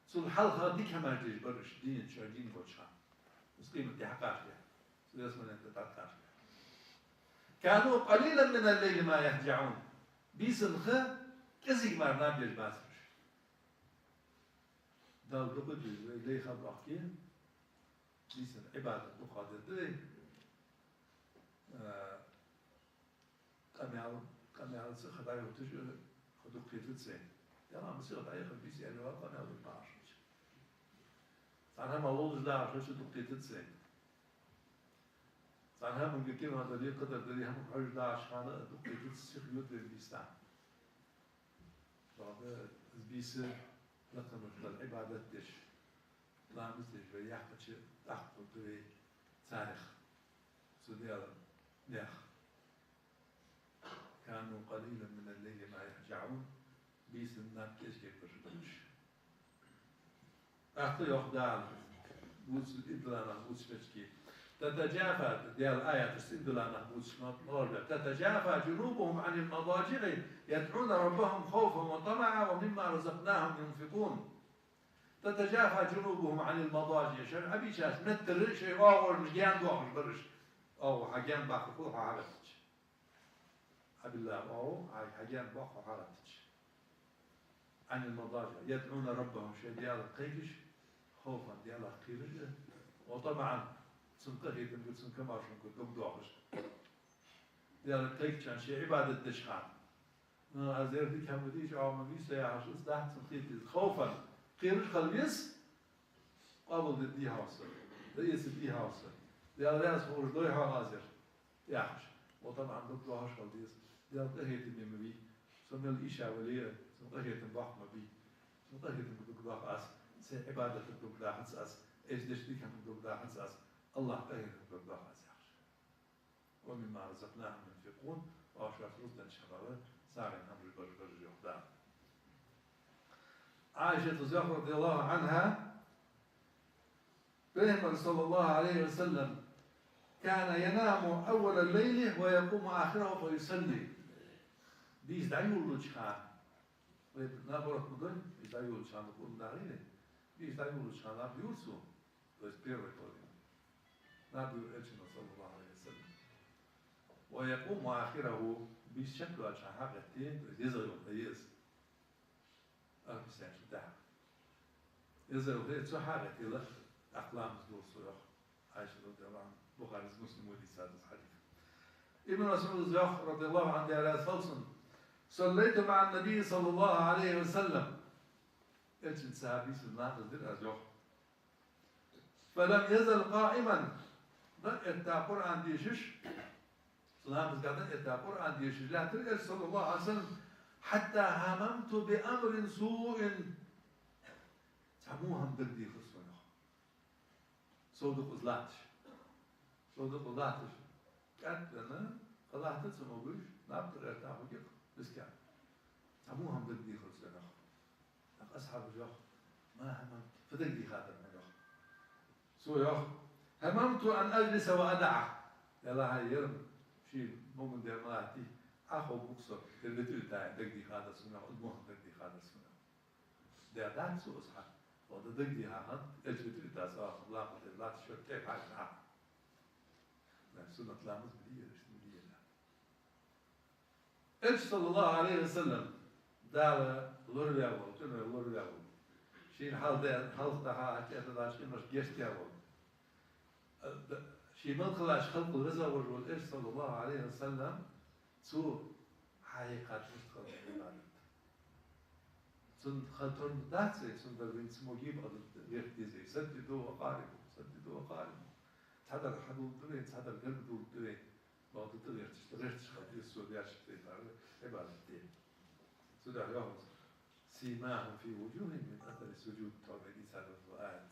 [SPEAKER 2] سل حلقة ديك ما تجبرش دين شاردين بوشها بس قيمة دي حقاش يعني يصمن أنت تتقاش كانوا قليلا من الليل ما يهجعون بيس الخ كزيك ما نابيش باسمش دال دقد لي خبر أحكين بيس العبادة تقادر دي كم يعلم سخة دايو تجي خدوك قيتت سين يلا مسيخة دايو خد بيس يعني وقت كم يعلم باشش سعنها ما ولوش داعش وشو قيتت سين سعنها من قتيم هذا ليه قدر دري هم حوش داعش خانة قيتت سيخ يوت بيستان بعد بيس لقد العبادة دش لا مثل شوي يحكي شيء أحكي دري تاريخ سوديال نيخ كانوا قليلا من الليل ما يهجعون بيس الناب كيش يبرش أخطي يخدع بوز إدلانا بوز فشكي تتجافى ديال الآية إدلانا بوز مرة تتجافى جنوبهم عن المضاجع يدعون ربهم خوفا وطمعا ومما رزقناهم ينفقون تتجافى جنوبهم عن المضاجع شر أبي شاش نتر شيء أول مجيان دوغ برش أو حاجان باخو فوق عرفتش أبي الله أو حاجان باخو عرفتش عن المضاجع يدعون ربهم شيء ديال القيش خوفا ديال القيش وطبعا سنقهي تنقل سنكمار شنكو دوغش ديال القيش كان شيء عبادة دشخان أزير ديك هم ديش أو مبيس يا عشوز تحت سنقيت خوفا قيرش خلبيس قبل دي هاوسر ديس دي هاوسر ديال راس فورش دوي هاوزر ياخش وطبعا دوغش خلبيس ديال قهي تنمي سنقل الإشاء وليه سنقهي تنبح مبي سنقهي تنبح أس سي عبادة تنبح أس إيش دشتيك هم تنبح أس الله قهي تنبح أس ياخش ومما رزقناهم ينفقون وأشرف رزقا شبابا سارن أمر برج يقدام عائشة زهرة رضي الله عنها بينما صلى الله عليه وسلم كان ينام أول الليل ويقوم آخره فيصلي بيز دعيول لجخان نابرت مدن بيز دعيول لجخان نقول دارينه está evolucionando biursu, to jest pierwsze kolej. Nabił Eczino sallallahu alaihi wasallam. ويقوم آخره بالشكل والشحاقتين يزروا يز أربسان شدها يزروا هي شحاقتين لا أقلام دول صيح عائشة رضي الله عنها بخاري مسلم ودي سادس حديث ابن مسعود زيخ رضي الله عنه على صلصن صليت مع النبي صلى الله عليه وسلم إيش صحابي سنة الدين أزيخ فلم يزل قائما التعبر عن ديشش صلاه قاعدين التعبر عن ديشش لا ترجع صلى الله عليه وسلم حتى هممت بأمر سوء تعموهم بدي خصوصا صودق وزلاتش صودق وزلاتش قالت لنا خلاص تسمعوش نابتر ارتاحوا يق بس كان تعموهم بدي خصوصا أصحاب الجوخ ما هممت فدقي خاطر من الجوخ سو يوخ هممت أن أجلس وأدعه يلا هاي يرم شيء ممكن دير ملاتي أخو بوكسر تلبتو تاعي دقدي خاطر سنة أدموهم دقدي خاطر سنة دير دان سو أصحاب وده دقدي هاهن أجبتو تاع سواء خبلاق وتبلات شو كيف حاجة نعم سنة لامز بدية رشد بدية إيش صلى الله عليه وسلم دعوة لوريا وقلنا لوريا شيء حال ده حال ده حكيت ده شيء مش جيست يا شيء ما خلاش خلق الرزق والإيش صلى الله عليه وسلم سو حقيقة مستقبل العالم سن خطرن داتسي سن دربين سموجيب أدل يختزي سددوا وقاربوا تحضر حدود درين تحضر قلب دول درين بعد تغير تشتغلش خطير السوريا شفتي عبارة الدين سوداء يوم سيماهم في وجوههم من أثر السجود توبعي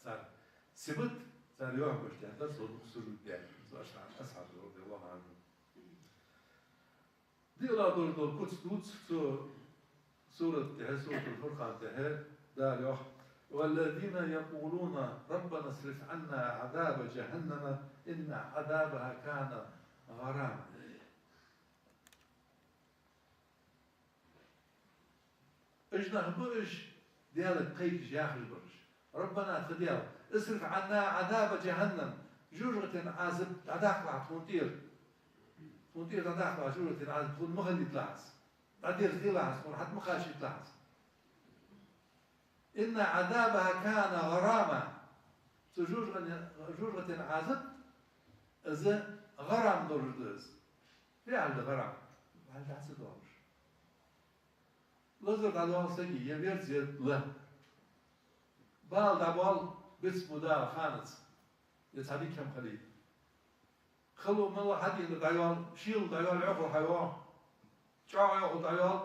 [SPEAKER 2] صار سبت صار يوم بشتهدر سجود يعني أصحاب رضي الله عنهم دي الله دول كتس دوتس سورة الفرقان دار يوح والذين يقولون ربنا اصرف عنا عذاب جهنم إن عذابها كان غراما اجنح برش ديالك قيش ياخذ برش ربنا خديال اصرف عنا عذاب جهنم جوجة عازب تداخل تونتير تداخل جوجة عازب تكون مخلي تلاحظ تعدير تلاحظ تكون حد مخاشي تلاحظ إن عذابها كان غراما جوجة عازب إذا غرام درجدز في عند غرام عند عسى دورش لازم تعالوا سجي يبير زيد له بال دبال بس مدا خانس يتحدي كم خلي خلوا من الله حد يدعيال شيل دعيال عقل حيوان شاع عقل دعيال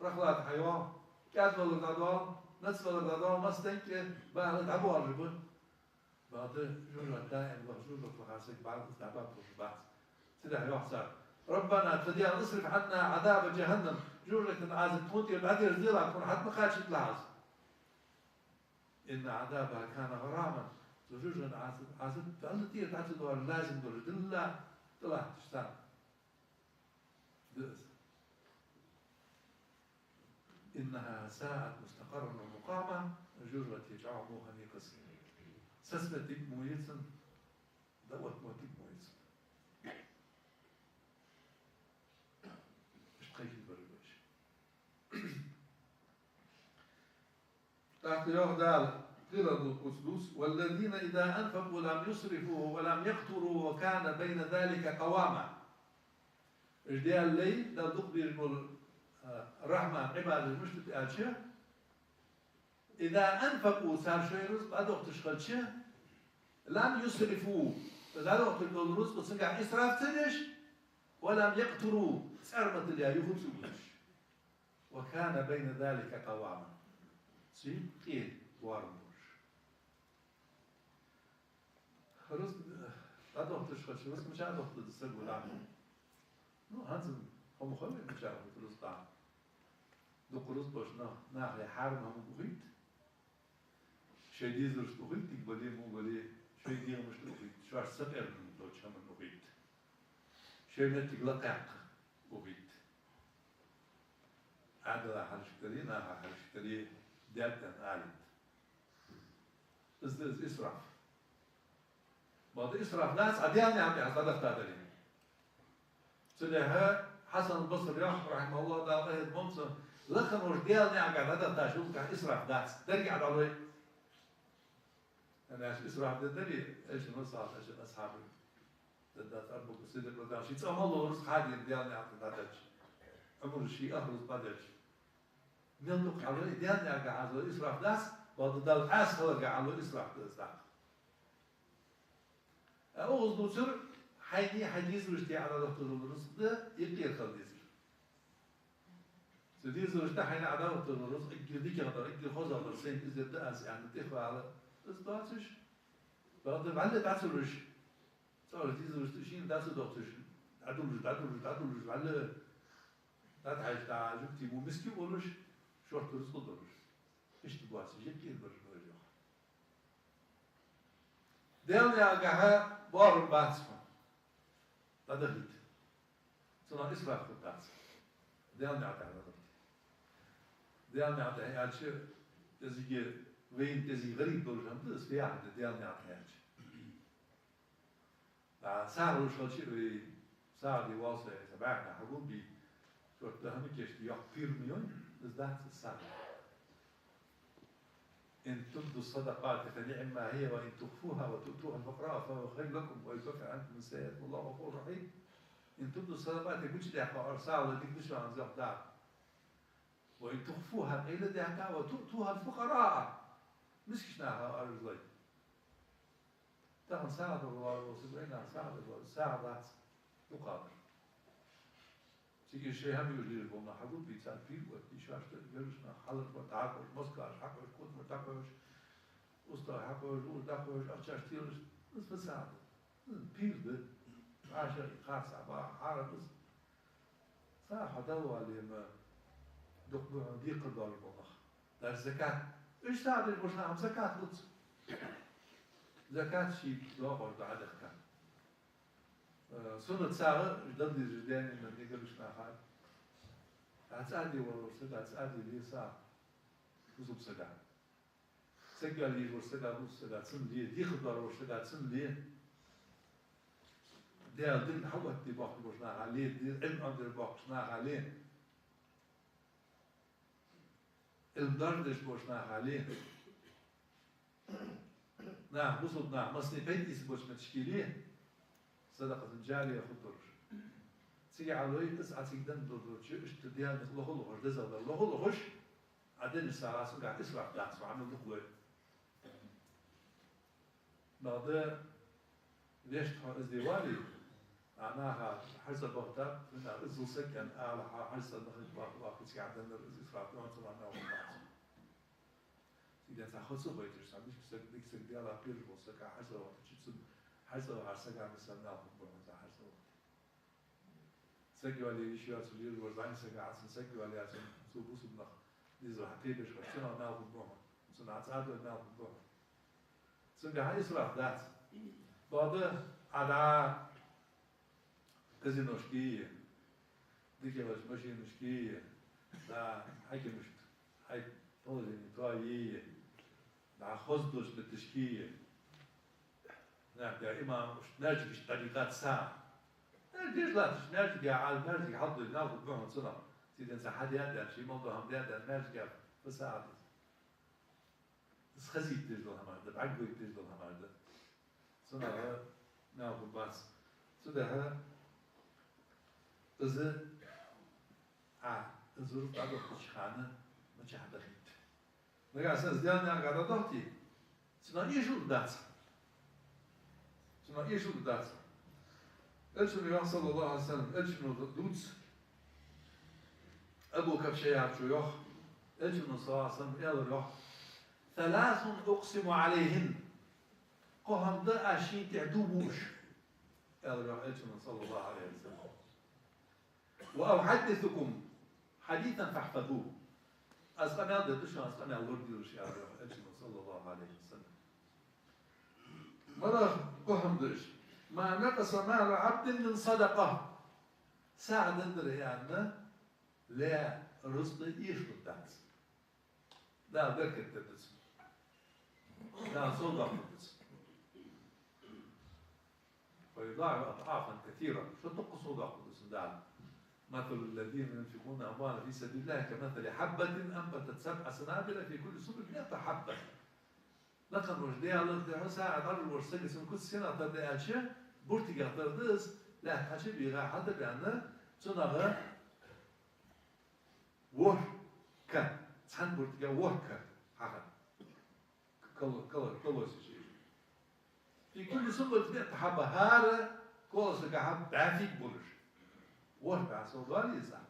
[SPEAKER 2] رخلات حيوان كاد ولا دعيال نصف ولا دعيال ما استنك بعد دعوال ربنا بعد جوجا دائم وجوجا فخاسك بعد دعوات بعد سيدا يحصل ربنا تديان اصرف عنا عذاب جهنم جوجة عازب تونتي بعد يرزيلها تكون حد مخاشي تلاحظ إن عذابها كان غراما جوجة عازب فأنت تعتدوا لازم درجة الله طلع تشتغل دئس إنها ساعة مستقرا ومقامة جوجة يجعوا موها نيقص سسبتك مويتسن دوت موتك مويتسن تحت يغدال قيل القدس والذين إذا أنفقوا لم يسرفوا ولم يقتروا وكان بين ذلك قواما إجدال لي دا تقدر الرحمن عباد المشتت آتشه إذا أنفقوا صار شيء رزق أدوك تشغل شيء لم يسرفوا إذا أدوك تقول رزق وسنقع إسراف تنش ولم يقتروا سأرمت اللي يخبسوش وكان بين ذلك قواما سي قيل وارموش رزق أدوك تشغل شيء رزق مش أدوك تسرق والعمل نو هنزل هم خلوا مش أدوك رزق عام دوك رزق باش ناخذ حارم هم بغيت شيء ديزر مش بغيت تقبليه مو قبليه شيء ديزر مش بغيت شو عالسبع من دوتش هم بغيت شيء نتيجة لقاق بغيت عادة حرشكري ناها حرشكري دالتا عالد is israf. Maar de israf naast عديان يعني عصادة تادرين. سلها حسن البصري رحمه الله ده الله يضمنه لكن وش ديال يعني قاعد تاشوف كان إسراف ناس درجع على الله. أنا إيش إسراف ده دري إيش نصاب إيش أصحاب ده أبوك سيدك وده شيء تأمل الله رزق هذه ديال يعني تادرش. عمر الشيء أخرج بدرش. نلقى على ديال يعني قاعد على إسراف ناس بعد ده الأصل قاعد على إسراف ده. أوز دوسر حديث رشتي على دكتور الرزق ده يقير خليزر. سديز رشتي حين على دكتور الرزق يقدر يقدر خوز على السين إذا ده أس يعني تخفى على إصباتش. بعد بعد تعسرش. صار ديز رشتي شين تعسر دكتورش. عدولش على تعيش تعجبتي مو مسكي ولش شورت رزق دولش. إيش تبغى يقير برجع. ديالني أجاها بارم باتسفن. هذا هيت. صنع إسراف بالتاس. ديالني أجاها ديالني أجاها هالشيء تزيج وين تزيج غريب دول جنب بس في واحد ديالني أجاها هالشيء. لا سعر وش هالشيء سعر دي واصل تبعنا حبوبي شو تهم كيشتي يحفير مليون بس ده السعر. إن تبدوا الصدقات فنعم ما هي وإن تخفوها وتؤتوها الفقراء فهو خير لكم ويكفر عنكم من سيئات والله غفور رحيم. إن تبدوا الصدقات يقولش دي حقا أرسال ولا تقولش عن زقدار. وإن تخفوها قيل دي حقا وتؤتوها الفقراء مسكشناها أرزلي. تاخد ساعة الله وسبعين ساعة الله ساعة يقابل. تيجي شيء هم يجري لنا حبوب بيتسال فيه وقت يشاش تجرشنا حلق وتعاقش مسكاش حقش كود متعاقش وسط حقش ودعوش أشاش تيرش بس بساعد بير ده عشان خاص عبا عارف بس ساعة دوا اللي ما دق ضيق الدار المطخ ده الزكاة إيش ساعد المش نعم زكاة لطف زكاة شيء لا برضه عدد كان سنة ساعة جدد الجدان إن نيجلش ناخد. هتسألني والله هتسألني ليه ساعة وزب سجع. سجع لي ورسجع وسجع سن ليه دي خبر ورسجع سن ليه. ده دين حوت دي باق بوشنا عليه دي علم أندر باقشنا عليه. المدردش بوشنا عليه. نعم وصل نعم مصني بيتيس بوش متشكيليه. صدقة جارية خطرش. تيجي على تسعة سيدان دور شو اشتديان لغول غش دزا لغول غش عدين الساعة سقع إسرع دعس وعمل لغول. بعد ليش تها إزدوالي أنا حرص بغتاب من إزل سكن على حرص نخرج باقي تيجي عندنا إسرع دعس وعمل لغول. سيدان سأخذ صبيتش سامش كسك ديك على بير بوسكع حرص وقت تشتسب حرصوا على سجع مسمى بموضوع حرصوا سجوا على شيء أصلي الوزن سجع عشان سجوا على عشان سوبوس بنخ نزل حقيقة شو شنو ناو بموضوع صناعة عادة ناو بموضوع سجع هاي إسراف ذات بعد على كذي نشكية ديك مش نشكية لا هاي مش هاي طول طاية لا خصدوش بالتشكية نعم دائما نرجع في طريقات ساعة. نرجع على نرجع حظ الناس بهم صنع. سيدنا سحاد يدا شيء موضوع هم يدا نرجع بساعة. بس خزيت تجدون هم هذا بعقوي تجدون هم هذا. صنع ناخذ بس. سده إذا الظروف تعرض تشخانة ما تشحن دخيت. نرجع أساس ديالنا قاعد ضغطي. صنع يشوف داس. صنع يشوف داس. إيش النبي صلى الله عليه وسلم إيش إنه دوتس أبو كبشة يعرف يخ إيش إنه صلى الله عليه وسلم يلا يخ ثلاث أقسم عليهن قهم ده أشين تعدوبوش يلا يخ إيش إنه صلى الله عليه وسلم وأحدثكم حديثا فاحفظوه أسقنا هذا دش أسقنا الورد يرش يلا يخ إيش إنه صلى الله عليه وسلم مرة قهم دش ما نقص مال عبد من صدقة ساعد ندري يعني لا رزق يشرب دعس لا ذكر تدس لا صدق قدس فيضاعف أضعافا كثيرة. شو تقص صدق قدس دعم مثل الذين ينفقون أموالا في سبيل الله كمثل حبة أنبتت 7 سنابل في كل سنبلة 100 حبة. لكن وجدي على الدراسة عبر الورسة اسم كل سنة تبدأ أشياء بورتيجا تردس لا حاجة بيغا حتى بأن تناغ وهكا تحن بورتيجا وهكا حقا كل شيء في كل سنبلة 100 حبة هذا كل سكحب بعفيك بولش وهكا سودالي يسعى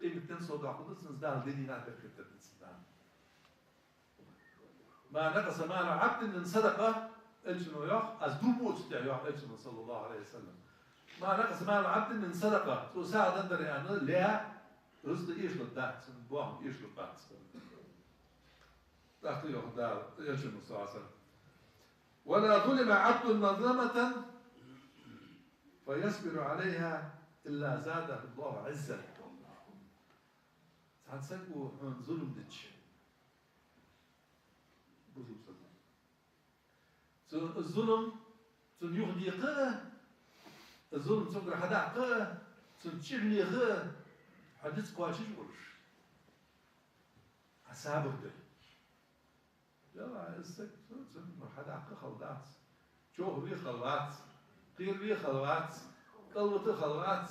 [SPEAKER 2] قيمة تنسو قدس نزدال ديني نعتبر كتب نزدال ما نقص مال عبد من صدقة الجنو يخ أزدومو تستعيح الجنو صلى الله عليه وسلم ما نقص مال عبد من صدقة تساعد أندر يعني لا رزق إيش للدات بوهم إيش للدات تأخذ يخ دار الجنو صلى الله عليه وسلم ولا ظلم عبد مظلمة فيصبر عليها إلا زاده الله عزا هنسكوا من ظلم دتش الظلم تن يغني قاه الظلم تقدر حدا قاه تن تشغلي قاه حدث قواشي ورش حسابك ده يلا استك تن حدا قاه خلوات شوه بي خلوات قير بي خلوات قلبت خلوات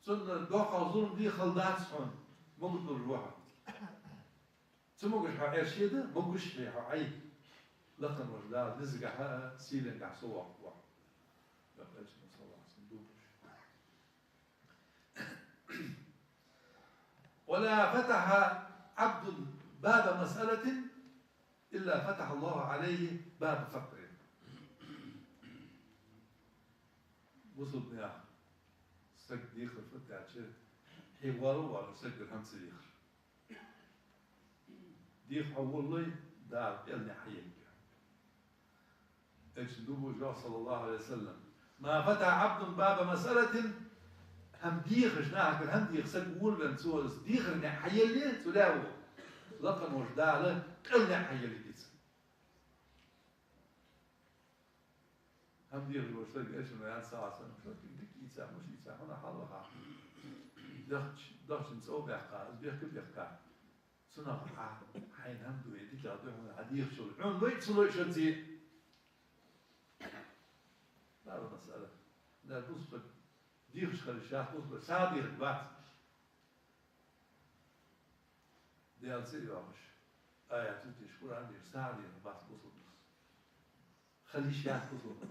[SPEAKER 2] تن دوقع ظلم دي خلوات هون ممكن الروح تموجش حقير ده موجش في حقيقي لكن وجدها نزقها سيلن قاع صوح واحد يقلش نصلح صندوقش ولا فتح عبد باب مسألة إلا فتح الله عليه باب فقر وصل يا سك ديخ الفتح عشان حواره ولا سك الهمس ديخ ديخ أول لي دار يلني حيين اجدوبوا جوا صلى الله عليه وسلم ما فتح عبد باب مسألة هم ديخ شناها كل هم ديخ سقول بن سوز ديخ إن حيلي تلاو لقن وجدها له كل حيلي كيس هم ديخ الورسل إيش من يعني ساعة سنة شو كذيك يسا مش يسا هنا حلها دخش نسوي بيحكا بيحكي بيحكا سنة حين هم دوي ديك عطيهم عديخ شو عون ويت سلوك شو تزيد لا مسألة لا تصبح ديخش خلي الشاح تصبح ساعة ديخ بعد دي أنسي يومش آية تنتي شكور عندي ساعة ديخ بعد تصبح خلي الشاح تصبح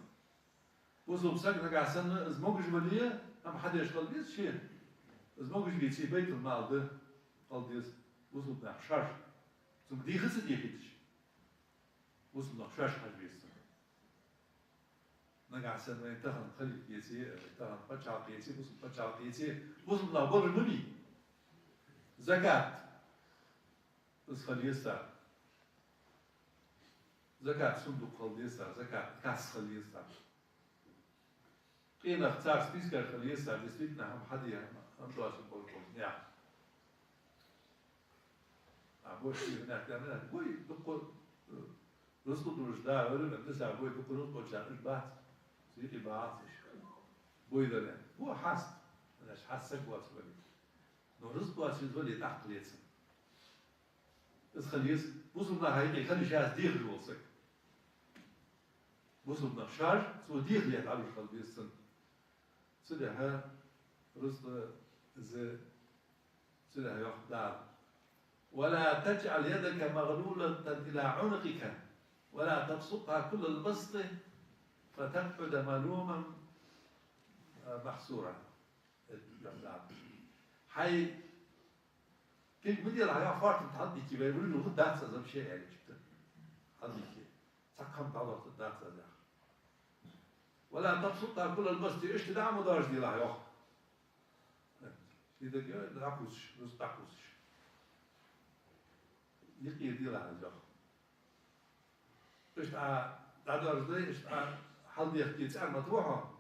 [SPEAKER 2] وصل ساكنك على سنة إذا موجش بليه هم حدا يشغل بيس شيء إذا موجش بيتي بيت المال ده قال ديس وصل نحشاش ثم دي خسر ديكتش وصل نحشاش حاج بيس نقع سنة يتهم خلي قيسي يتهم بتشع قيسي وصل بتشع قيسي وصل لابور المني زكاة بس خلي يسار زكاة صندوق خلي يسار زكاة كاس خلي يسار قيل اختار سبيسكر خلي يسار لسبيتنا هم حدي هم دواش نقولكم نعم أبوش هناك هناك بوي دقوا رزق الرجداء ولا بتسع بوي دقوا رزق الشعب البات سيدي بعاطش بوي ده هو حاسد أنا حاسك واسولي نو رزق واسولي تحت ليتسن بس خليس وصلنا هاي خلي شاس ديخ جوسك وصلنا شار سو ديخ اللي يتعلم قلبي السن سيدها رزق زي سيدها يخدع ولا تجعل يدك مغلولة إلى عنقك ولا تبسطها كل البسط فتقعد ملوما محسورا حي كل بدي راح يعرف تحدي كي بيقول له خد دعسة زي شيء يعني جدا حدي كي سكم تعرف الدعسة ده ولا تبسطها كل البسط إيش تدعم ودارج دي راح ياخذ إذا جاء دعكوش بس دعكوش يقي يدير على الجو. إيش تعدار زي إيش حل يحكي تسأل مطروحه.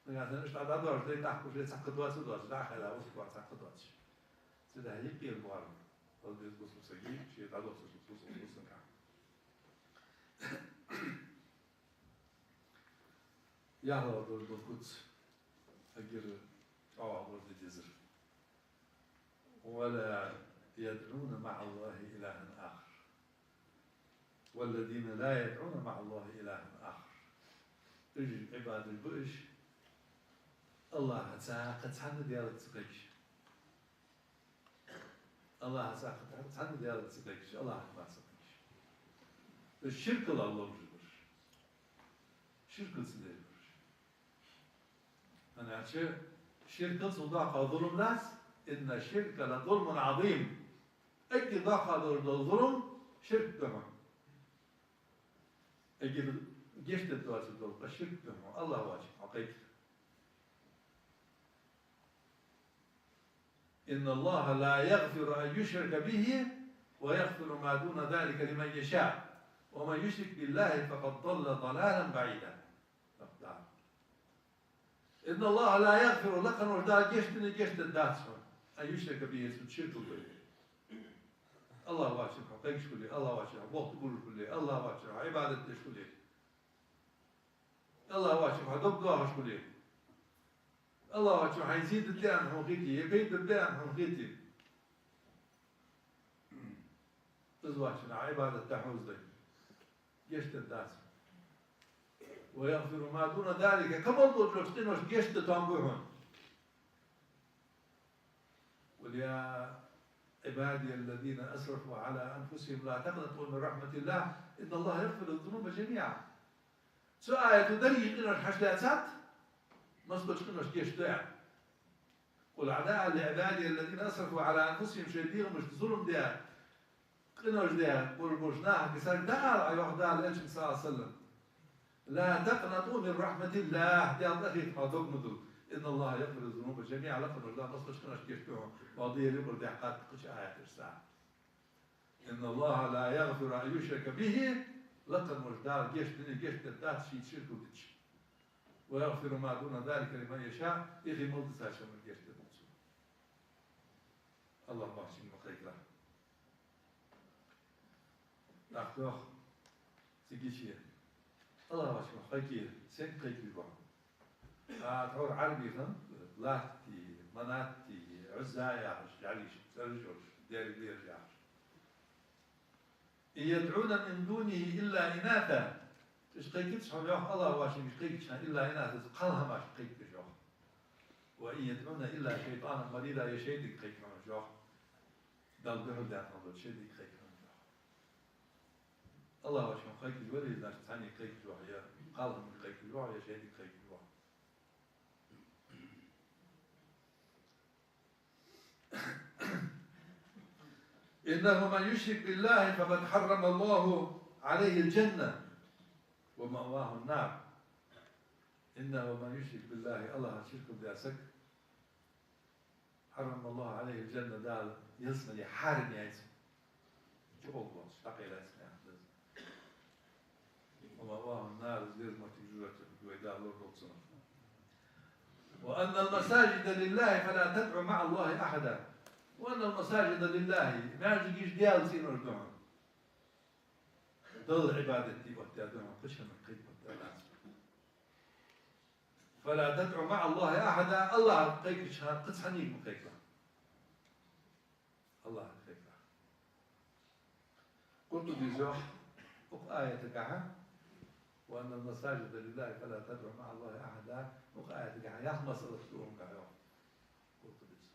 [SPEAKER 2] يعني إيش تعدار زي تحكوا زي سكت واسود واسود داخل على وسط واسكت واسود. سيدا يقي الموارد قلبي بص سجين شيء تعالوا بص نكع يا الله بالقدس أجر ورد الجزر ولا يدعون مع الله إلها آخر والذين لا يدعون مع الله إلها آخر اجي عباد البؤش الله قد حمد ديالك تقيش الله قد حمد ديالك تقيش الله ما تقيش الشرك الله بجبر شرك السدير أنا أشير شرك صداقة ظلم ناس إن الشرك لظلم عظيم أي ضاقة الظلم شرك دمه أي جشت الدواس الظلم الشرك دمه الله واجب حقيقة إن الله لا يغفر أن يشرك به ويغفر ما دون ذلك لمن يشاء ومن يشرك بالله فقد ضل ضلالا بعيدا إن الله لا يغفر لك ورداء جشت الداتسون أن يشرك به شرك به الله واجب حقيقة شكولي الله واجب وقت تقول شكولي الله واجب عبادة شكولي الله واجب حدب دعاء شكولي الله واجب حيزيد الدعم حقيقي يبيد الدعم حقيقي تزواجنا عبادة تحوز لي جشت الداتسون ويغفر ما دون ذلك كما قلت لك جشت تنبوهن ويا عبادي الذين أسرفوا على أنفسهم لا تقنطوا من رحمة الله إن الله يغفر الذنوب جميعا سؤال تدري إن الحشلات نصبت كنوش جشت قل عداء لعبادي الذين أسرفوا على أنفسهم شديد مش ظلم ده كنوش ده قل مجناح كسر دار أيوه دار الأنشم صلى الله عليه وسلم لا تقنطوا من رحمة الله دي أضغي فاضوك مدو إن الله يغفر الذنوب جميعا لكن الله نصبش كناش جشتهم وضيه يقول دي حقات قش آيات الساعة إن الله لا يغفر أن يشرك به لكن مجدار جشت الدات شيء شرك ودتش ويغفر ما دون ذلك لمن يشاء إخي ملتس عشان من جشت المنصور الله باشين مقيق له نحن سيجيشيه الله باشين مقيقير سين قيق بيبعه تعور عربي فهم لاتي مناتي عزايا جعليش سرجوش دير جعش إن يدعون من دونه إلا إناثا تشقيكتش هم يوح الله واشي مشقيكتش إلا إناثا قالها ما شقيكتش يوح وإن يدعون إلا شيطانا مريدا يشيدك قيك من يوح دال بهم دان نظر شيدك قيك من يوح الله واشي مقيكتش ولي ناش تاني قيك يوح قالها من قيك يوح يشيدك قيك يوح إنه من يشرك بالله فقد حرم الله عليه الجنة ومأواه النار إنه من يشرك بالله الله شرك بياسك حرم الله عليه الجنة دال يسمى يحارم ياسم جوه اشتقي لاسم ومأواه النار زير ما تجورة وإذا الله ربصنا وأن المساجد لله فلا تدعو مع الله أحدا وأن المساجد لله ما يجيش ديال سين وردوهم ضل عبادتي واتيادوهم قشة من قيد واتيادوهم فلا تدعو مع الله أحدا الله قيك شهاد قدس حنيك من قيك الله قيك قلت بزوح آية كعها وأن المساجد لله فلا تدعو مع الله أحدا آية كعها يخمس الأسلوهم كعها قلت بزوح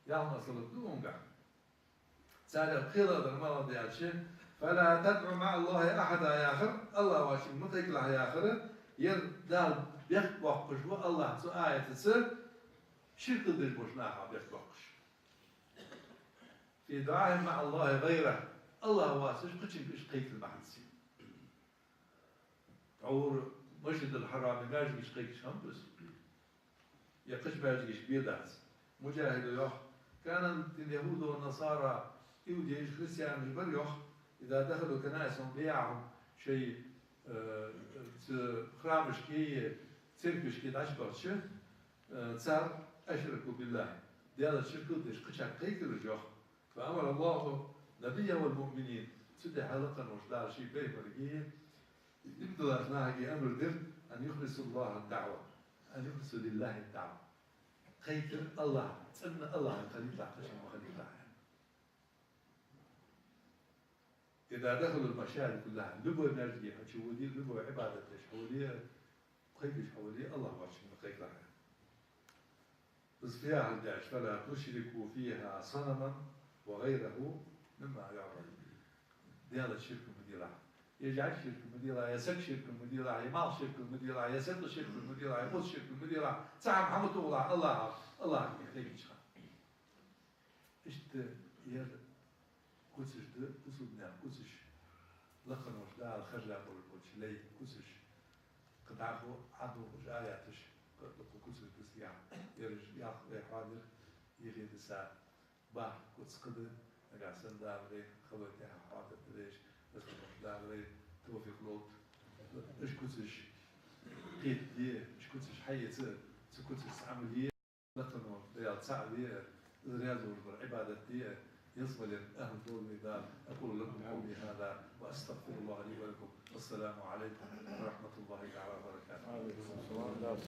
[SPEAKER 2] يخمس الأسلوهم كعها سأل الخيرة بالمرض يا شيخ فلا تدعو مع الله أحدا يا آخر الله واشي متقلع يا آخر يردال بيخبقش والله سو آية السر شرك ديش بوشناها بيخبقش في دعائهم مع الله غيره الله واسش قشن بيش قيك المحنسي تعور مشهد الحرام ما يجيش قيك شمبس يقش ما يجيش بيداس مجاهد يوح كان اليهود والنصارى يودي كريستيان جبر يوح إذا دخلوا كنائسهم بيعهم شيء خرامشكي تركشكي تشبرش صار أشركوا بالله ديال الشرك ديش قشن قيك الرجوح فأمر الله نبيه والمؤمنين سدى حلقا وشدار شيء بيه مرقية يبدو أثناء أمر در أن يخلصوا الله الدعوة، أن يخلصوا لله الدعوة. خيتر الله سن الله خليل عقشم وخليل عين. إذا دخلوا المشاهد كلها لبوا نرجع حشودي لبوا عبادة حولي خيبش حولي الله واشم خيل عين. بس فيها الدعش فلا تشركوا فيها صنما وغيره مما يعبد. ديال الشرك مديرة يجعل شرك مديرة يسك شرك مديرة يمال شرك مديرة يسد شرك مديرة يموت شرك مديرة تعب محمد الله يحتاج يشخص إشت ير كوسش ده كوسنا كوسش لقنا وش ده الخرجة أقول كوسش لي كوسش قطعه عضو جاياتش لقوا كوسش بسيا يرج ياخذ حاضر يغيد الساعة باه كوس قدر نقاسن داري خبرتها حاضر ليش بس داري توفيق لوط إيش كوسش قيد دي إيش كوسش حي تصير كوسش عملية لقنا رياض سعدية رياض والعبادة دي يصبر أهل دور الميدان أقول لكم قولي هذا وأستغفر الله لي ولكم والسلام عليكم ورحمة الله تعالى وبركاته.